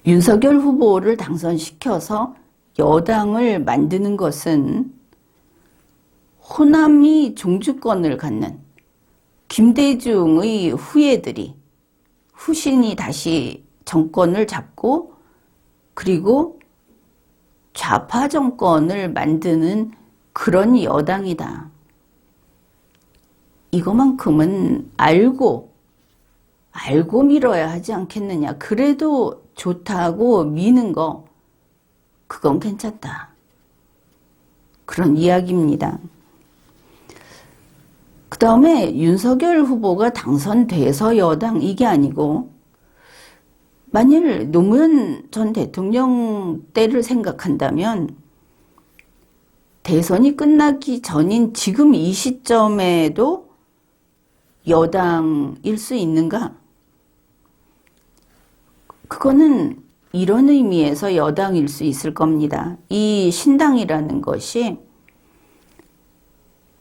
윤석열 후보를 당선시켜서 여당을 만드는 것은 호남이 종주권을 갖는 김대중의 후예들이 후신이 다시 정권을 잡고 그리고 좌파 정권을 만드는 그런 여당이다. 이거만큼은 알고 밀어야 하지 않겠느냐. 그래도 좋다고 미는 거 그건 괜찮다. 그런 이야기입니다. 그 다음에 윤석열 후보가 당선돼서 여당 이게 아니고 만일 노무현 전 대통령 때를 생각한다면 대선이 끝나기 전인 지금 이 시점에도 여당일 수 있는가? 그거는 이런 의미에서 여당일 수 있을 겁니다. 이 신당이라는 것이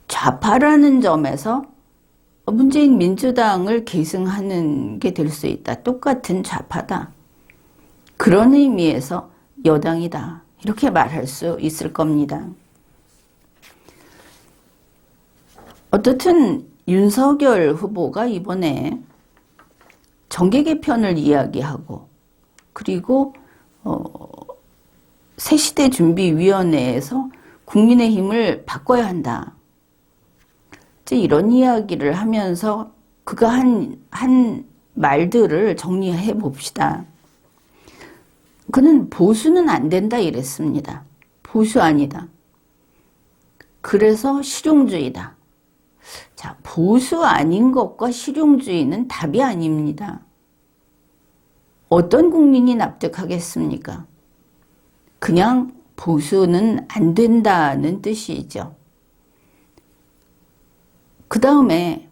좌파라는 점에서 문재인 민주당을 계승하는 게 될 수 있다. 똑같은 좌파다. 그런 의미에서 여당이다. 이렇게 말할 수 있을 겁니다. 어떻든 윤석열 후보가 이번에 정계 개편을 이야기하고 그리고 새시대 준비위원회에서 국민의힘을 바꿔야 한다. 이런 이야기를 하면서 그가 한 말들을 정리해 봅시다. 그는 보수는 안 된다 이랬습니다. 보수 아니다. 그래서 실용주의다. 자, 보수 아닌 것과 실용주의는 답이 아닙니다. 어떤 국민이 납득하겠습니까? 그냥 보수는 안 된다는 뜻이죠. 그 다음에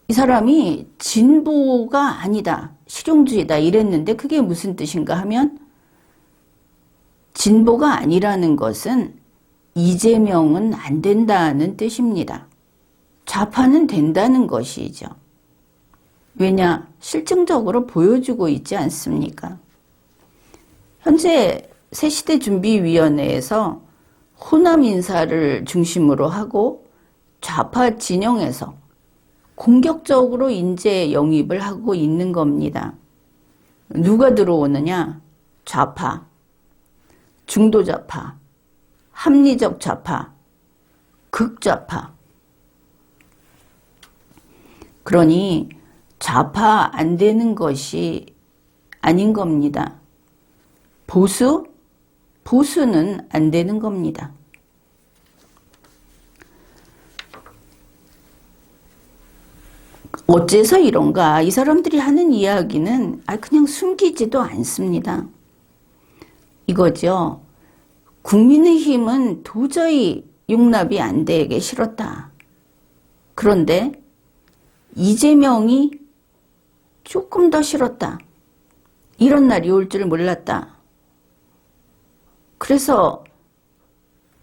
이 사람이 진보가 아니다, 실용주의다 이랬는데 그게 무슨 뜻인가 하면 진보가 아니라는 것은 이재명은 안 된다는 뜻입니다. 좌파는 된다는 것이죠. 왜냐? 실증적으로 보여주고 있지 않습니까? 현재 새시대준비위원회에서 호남 인사를 중심으로 하고 좌파 진영에서 공격적으로 인재 영입을 하고 있는 겁니다. 누가 들어오느냐? 좌파, 중도좌파, 합리적 좌파, 극좌파. 그러니 좌파 안 되는 것이 아닌 겁니다. 보수는 안 되는 겁니다. 어째서 이런가? 이 사람들이 하는 이야기는 그냥 숨기지도 않습니다. 이거죠. 국민의힘은 도저히 용납이 안 되게 싫었다. 그런데 이재명이 조금 더 싫었다. 이런 날이 올 줄 몰랐다. 그래서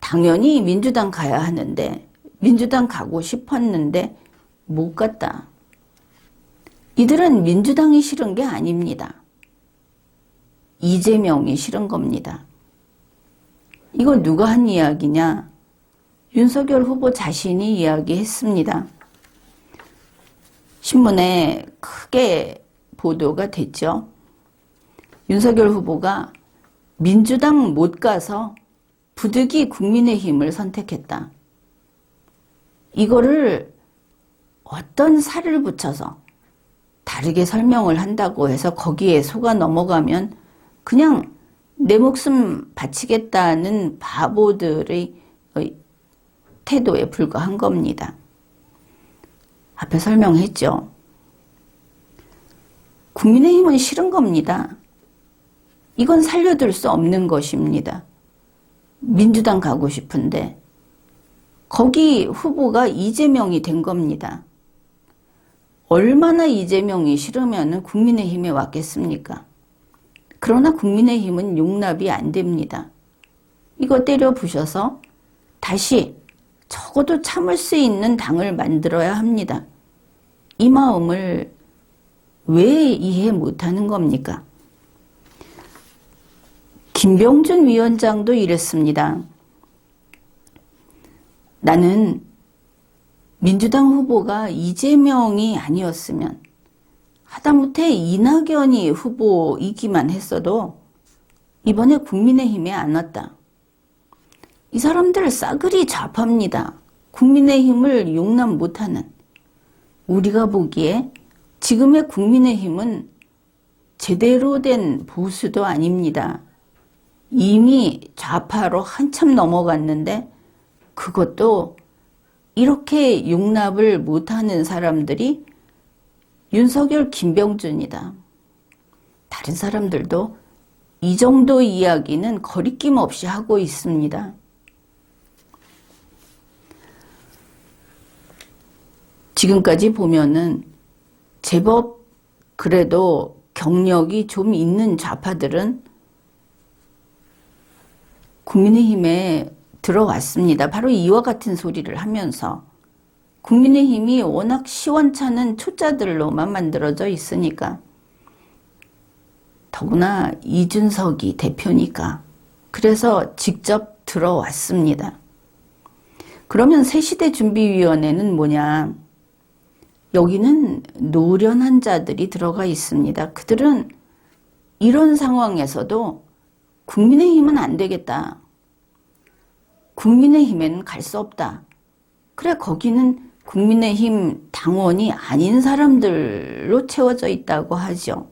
당연히 민주당 가야 하는데 민주당 가고 싶었는데 못 갔다. 이들은 민주당이 싫은 게 아닙니다. 이재명이 싫은 겁니다. 이거 누가 한 이야기냐? 윤석열 후보 자신이 이야기했습니다. 신문에 크게 보도가 됐죠. 윤석열 후보가 민주당 못 가서 부득이 국민의힘을 선택했다. 이거를 어떤 살을 붙여서 다르게 설명을 한다고 해서 거기에 속아 넘어가면 그냥 내 목숨 바치겠다는 바보들의 태도에 불과한 겁니다. 앞에 설명했죠. 국민의힘은 싫은 겁니다. 이건 살려둘 수 없는 것입니다. 민주당 가고 싶은데 거기 후보가 이재명이 된 겁니다. 얼마나 이재명이 싫으면 국민의힘에 왔겠습니까? 그러나 국민의힘은 용납이 안 됩니다. 이거 때려 부셔서 다시 적어도 참을 수 있는 당을 만들어야 합니다. 이 마음을 왜 이해 못하는 겁니까? 김병준 위원장도 이랬습니다. 나는 민주당 후보가 이재명이 아니었으면 하다못해 이낙연이 후보이기만 했어도 이번에 국민의힘에 안 왔다. 이 사람들 싸그리 좌파입니다. 국민의힘을 용납 못하는. 우리가 보기에 지금의 국민의힘은 제대로 된 보수도 아닙니다. 이미 좌파로 한참 넘어갔는데 그것도 이렇게 용납을 못하는 사람들이 윤석열, 김병준이다. 다른 사람들도 이 정도 이야기는 거리낌 없이 하고 있습니다. 지금까지 보면은 제법 그래도 경력이 좀 있는 좌파들은 국민의힘에 들어왔습니다. 바로 이와 같은 소리를 하면서 국민의힘이 워낙 시원찮은 초짜들로만 만들어져 있으니까 더구나 이준석이 대표니까 그래서 직접 들어왔습니다. 그러면 새시대 준비위원회는 뭐냐? 여기는 노련한 자들이 들어가 있습니다. 그들은 이런 상황에서도 국민의힘은 안 되겠다. 국민의힘에는 갈 수 없다. 그래, 거기는 국민의힘 당원이 아닌 사람들로 채워져 있다고 하죠.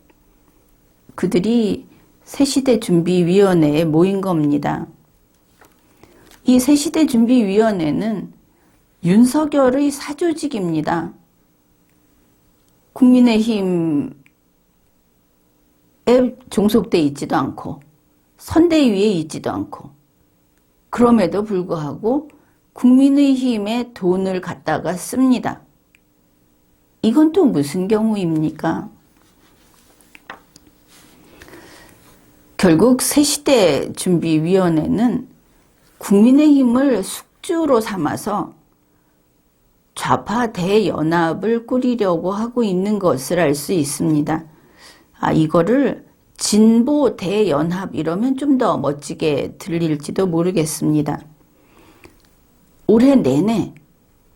그들이 새시대 준비위원회에 모인 겁니다. 이 새시대 준비위원회는 윤석열의 사조직입니다. 국민의힘에 종속돼 있지도 않고 선대위에 있지도 않고 그럼에도 불구하고 국민의힘에 돈을 갖다가 씁니다. 이건 또 무슨 경우입니까? 결국 새시대 준비위원회는 국민의힘을 숙주로 삼아서 좌파 대연합을 꾸리려고 하고 있는 것을 알 수 있습니다. 이거를 진보 대연합 이러면 좀 더 멋지게 들릴지도 모르겠습니다. 올해 내내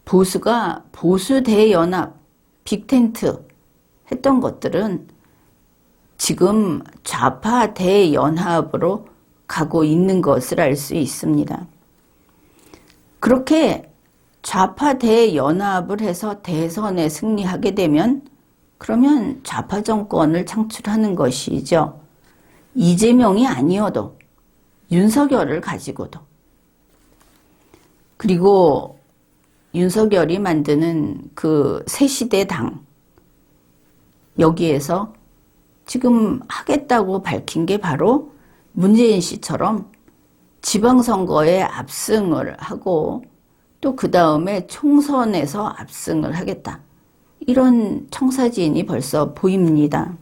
보수가 보수 대연합, 빅텐트 했던 것들은 지금 좌파 대연합으로 가고 있는 것을 알 수 있습니다. 그렇게 좌파 대연합을 해서 대선에 승리하게 되면 그러면 좌파 정권을 창출하는 것이죠. 이재명이 아니어도 윤석열을 가지고도. 그리고 윤석열이 만드는 그 새시대 당 여기에서 지금 하겠다고 밝힌 게 바로 문재인 씨처럼 지방선거에 압승을 하고 또 그 다음에 총선에서 압승을 하겠다. 이런 청사진이 벌써 보입니다.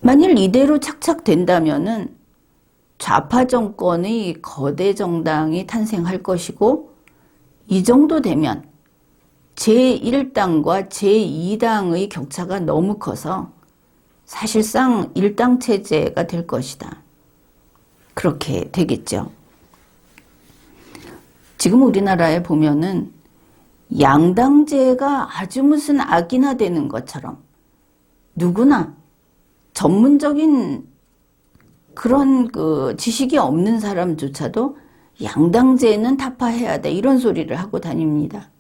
만일 이대로 착착된다면은 좌파 정권의 거대 정당이 탄생할 것이고 이 정도 되면 제1당과 제2당의 격차가 너무 커서 사실상 일당 체제가 될 것이다. 그렇게 되겠죠. 지금 우리나라에 보면은 양당제가 아주 무슨 악인화되는 것처럼 누구나 전문적인 그런 그 지식이 없는 사람조차도 양당제는 타파해야 돼. 이런 소리를 하고 다닙니다.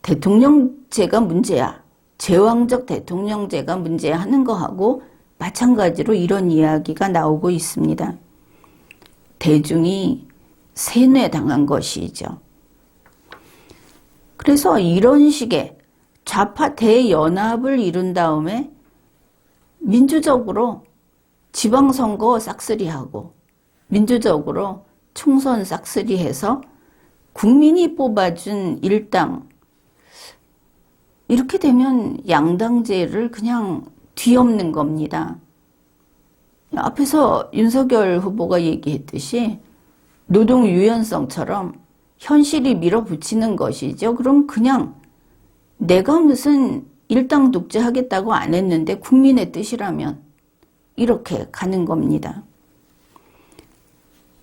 대통령제가 문제야. 제왕적 대통령제가 문제야 하는 거하고 마찬가지로 이런 이야기가 나오고 있습니다. 대중이 세뇌당한 것이죠. 그래서 이런 식의 좌파 대연합을 이룬 다음에 민주적으로 지방선거 싹쓸이하고 민주적으로 총선 싹쓸이해서 국민이 뽑아준 일당, 이렇게 되면 양당제를 그냥 뒤엎는 겁니다. 앞에서 윤석열 후보가 얘기했듯이 노동 유연성처럼 현실이 밀어붙이는 것이죠. 그럼 그냥 내가 무슨 일당 독재 하겠다고 안 했는데 국민의 뜻이라면 이렇게 가는 겁니다.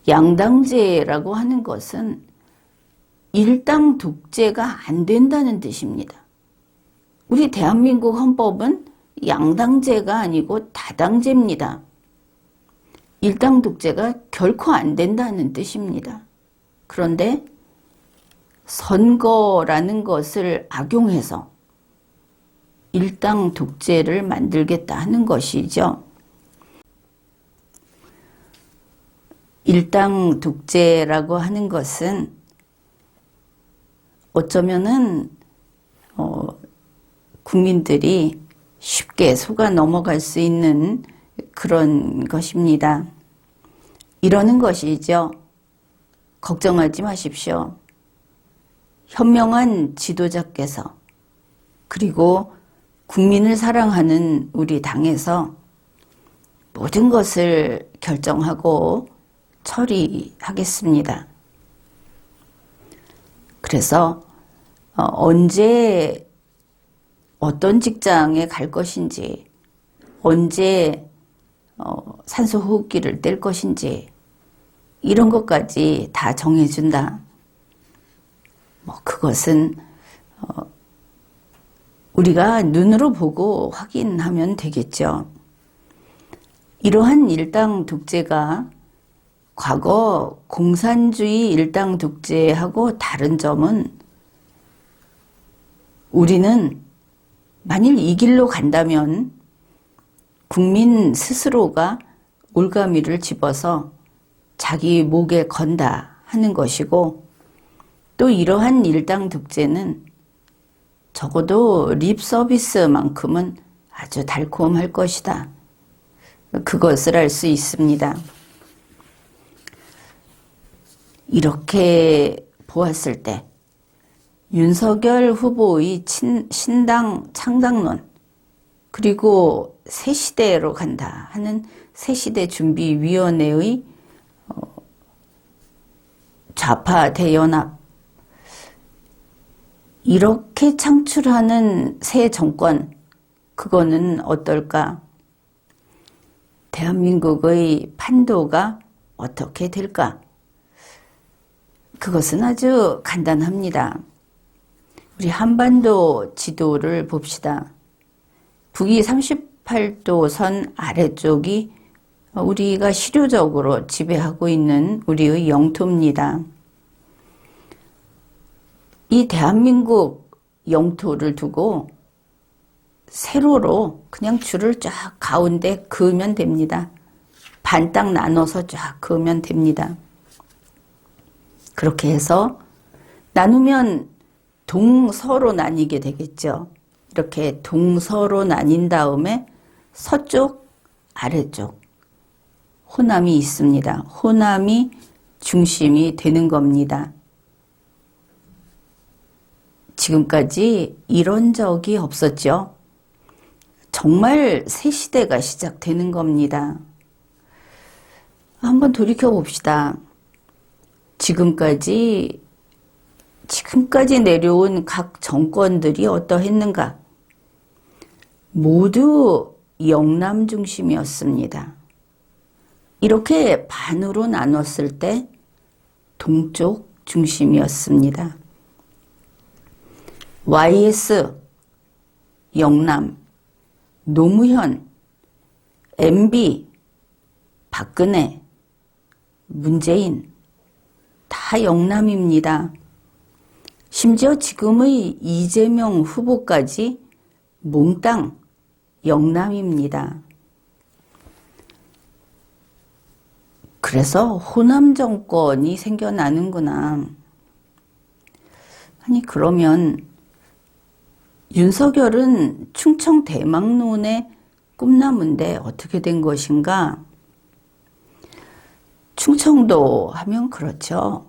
양당제라고 하는 것은 일당 독재가 안 된다는 뜻입니다. 우리 대한민국 헌법은 양당제가 아니고 다당제입니다. 일당 독재가 결코 안 된다는 뜻입니다. 그런데 선거라는 것을 악용해서 일당 독재를 만들겠다 하는 것이죠. 일당 독재라고 하는 것은 어쩌면은 국민들이 쉽게 속아 넘어갈 수 있는 그런 것입니다. 이러는 것이죠. 걱정하지 마십시오. 현명한 지도자께서 그리고 국민을 사랑하는 우리 당에서 모든 것을 결정하고 처리하겠습니다. 그래서 언제 어떤 직장에 갈 것인지, 언제 산소 호흡기를 뗄 것인지 이런 것까지 다 정해준다. 그것은 우리가 눈으로 보고 확인하면 되겠죠. 이러한 일당 독재가 과거 공산주의 일당 독재하고 다른 점은 우리는 만일 이 길로 간다면 국민 스스로가 올가미를 집어서 자기 목에 건다 하는 것이고, 또 이러한 일당 독재는 적어도 립 서비스만큼은 아주 달콤할 것이다. 그것을 알 수 있습니다. 이렇게 보았을 때 윤석열 후보의 신당 창당론, 그리고 새시대로 간다 하는 새시대준비위원회의 좌파 대연합, 이렇게 창출하는 새 정권, 그거는 어떨까? 대한민국의 판도가 어떻게 될까? 그것은 아주 간단합니다. 우리 한반도 지도를 봅시다. 북위 38도 선 아래쪽이 우리가 실효적으로 지배하고 있는 우리의 영토입니다. 이 대한민국 영토를 두고 세로로 그냥 줄을 쫙 가운데 그으면 됩니다. 반 딱 나눠서 쫙 그으면 됩니다. 그렇게 해서 나누면 동서로 나뉘게 되겠죠. 이렇게 동서로 나뉜 다음에 서쪽, 아래쪽 호남이 있습니다. 호남이 중심이 되는 겁니다. 지금까지 이런 적이 없었죠. 정말 새 시대가 시작되는 겁니다. 한번 돌이켜 봅시다. 지금까지 내려온 각 정권들이 어떠했는가? 모두 영남 중심이었습니다. 이렇게 반으로 나눴을 때 동쪽 중심이었습니다. YS, 영남, 노무현, MB, 박근혜, 문재인, 다 영남입니다. 심지어 지금의 이재명 후보까지 몽땅 영남입니다. 그래서 호남 정권이 생겨나는구나. 아니 그러면 윤석열은 충청 대망론의 꿈나무인데 어떻게 된 것인가? 충청도 하면 그렇죠.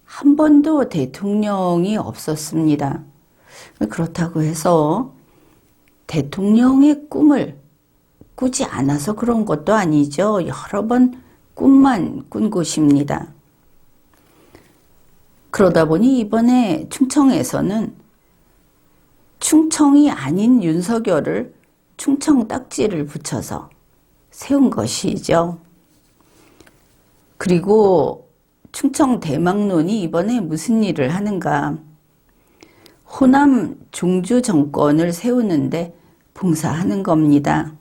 한 번도 대통령이 없었습니다. 그렇다고 해서 대통령의 꿈을 꾸지 않아서 그런 것도 아니죠. 여러 번 꿈만 꾼 곳입니다. 그러다 보니 이번에 충청에서는 충청이 아닌 윤석열을 충청 딱지를 붙여서 세운 것이죠. 그리고 충청 대망론이 이번에 무슨 일을 하는가? 호남 종주 정권을 세우는데 봉사하는 겁니다.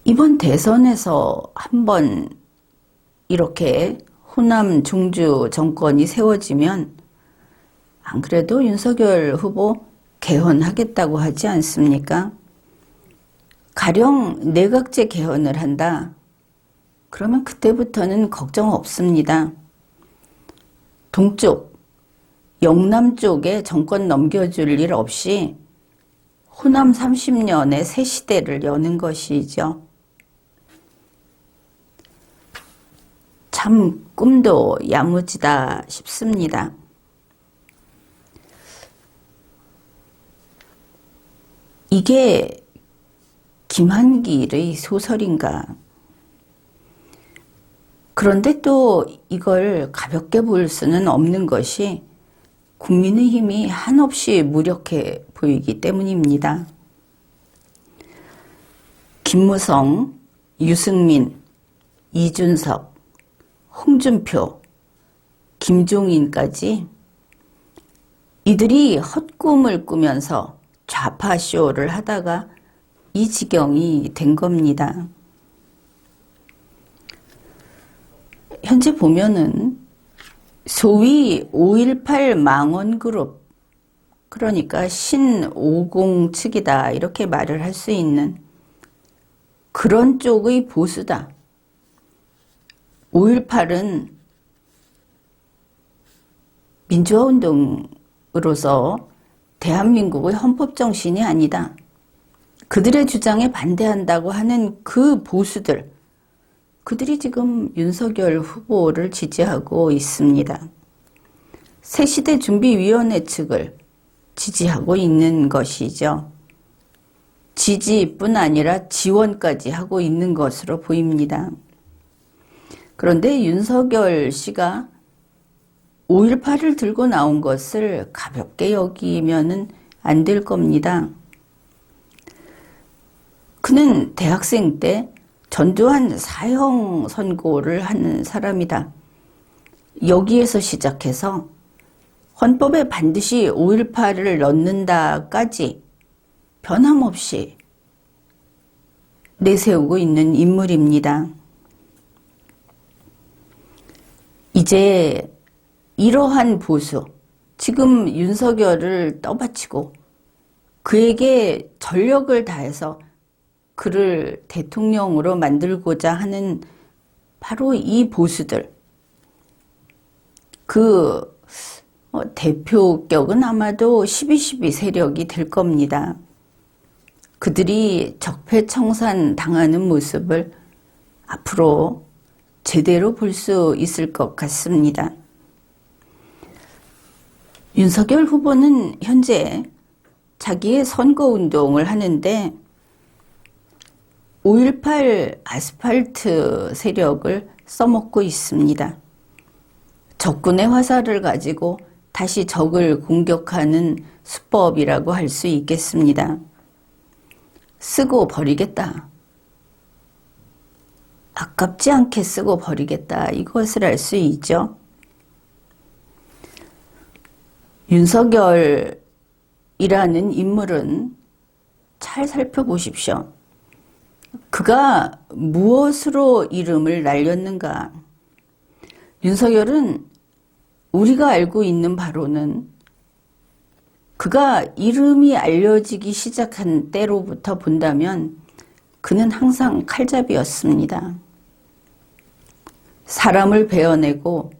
이번 대선에서 한번 이렇게 호남 종주 정권이 세워지면 안 그래도 윤석열 후보 개헌하겠다고 하지 않습니까? 가령 내각제 개헌을 한다. 그러면 그때부터는 걱정 없습니다. 동쪽, 영남 쪽에 정권 넘겨줄 일 없이 호남 30년의 새 시대를 여는 것이죠. 참 꿈도 야무지다 싶습니다. 이게 김한길의 소설인가? 그런데 또 이걸 가볍게 볼 수는 없는 것이 국민의힘이 한없이 무력해 보이기 때문입니다. 김무성, 유승민, 이준석, 홍준표, 김종인까지 이들이 헛꿈을 꾸면서 좌파쇼를 하다가 이 지경이 된 겁니다. 현재 보면은 소위 5.18 망언그룹, 그러니까 신50 측이다 이렇게 말을 할 수 있는 그런 쪽의 보수다. 5.18은 민주화운동으로서 대한민국의 헌법정신이 아니다. 그들의 주장에 반대한다고 하는 그 보수들, 그들이 지금 윤석열 후보를 지지하고 있습니다. 새시대 준비위원회 측을 지지하고 있는 것이죠. 지지뿐 아니라 지원까지 하고 있는 것으로 보입니다. 그런데 윤석열 씨가 5.18을 들고 나온 것을 가볍게 여기면은 안 될 겁니다. 그는 대학생 때 전두환 사형 선고를 하는 사람이다. 여기에서 시작해서 헌법에 반드시 5.18을 넣는다까지 변함없이 내세우고 있는 인물입니다. 이제 이러한 보수, 지금 윤석열을 떠받치고 그에게 전력을 다해서 그를 대통령으로 만들고자 하는 바로 이 보수들, 그 대표격은 아마도 12.12 세력이 될 겁니다. 그들이 적폐청산 당하는 모습을 앞으로 제대로 볼 수 있을 것 같습니다. 윤석열 후보는 현재 자기의 선거운동을 하는데 5.18 아스팔트 세력을 써먹고 있습니다. 적군의 화살을 가지고 다시 적을 공격하는 수법이라고 할 수 있겠습니다. 쓰고 버리겠다. 아깝지 않게 쓰고 버리겠다. 이것을 알 수 있죠. 윤석열이라는 인물은 잘 살펴보십시오. 그 그가 무엇으로 이름을 날렸는가? 윤석열은 우리가 알고 있는 바로는 그가 이름이 알려지기 시작한 때로부터 본다면 그는 항상 칼잡이였습니다. 사람을 베어내고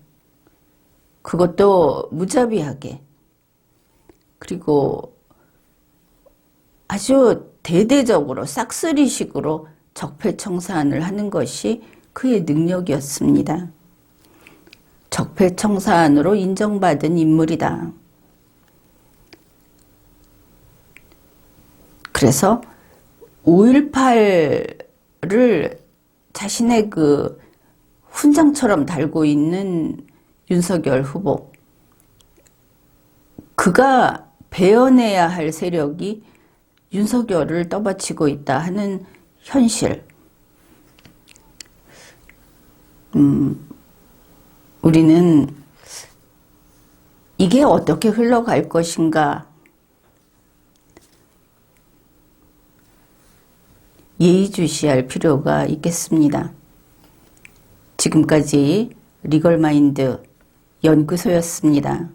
그것도 무자비하게, 그리고 아주 대대적으로 싹쓸이식으로 적폐청산을 하는 것이 그의 능력이었습니다. 적폐청산으로 인정받은 인물이다. 그래서 5.18을 자신의 그 훈장처럼 달고 있는 윤석열 후보, 그가 베어내야 할 세력이 윤석열을 떠받치고 있다 하는 현실. 우리는 이게 어떻게 흘러갈 것인가 예의주시할 필요가 있겠습니다. 지금까지 리걸마인드 연구소였습니다.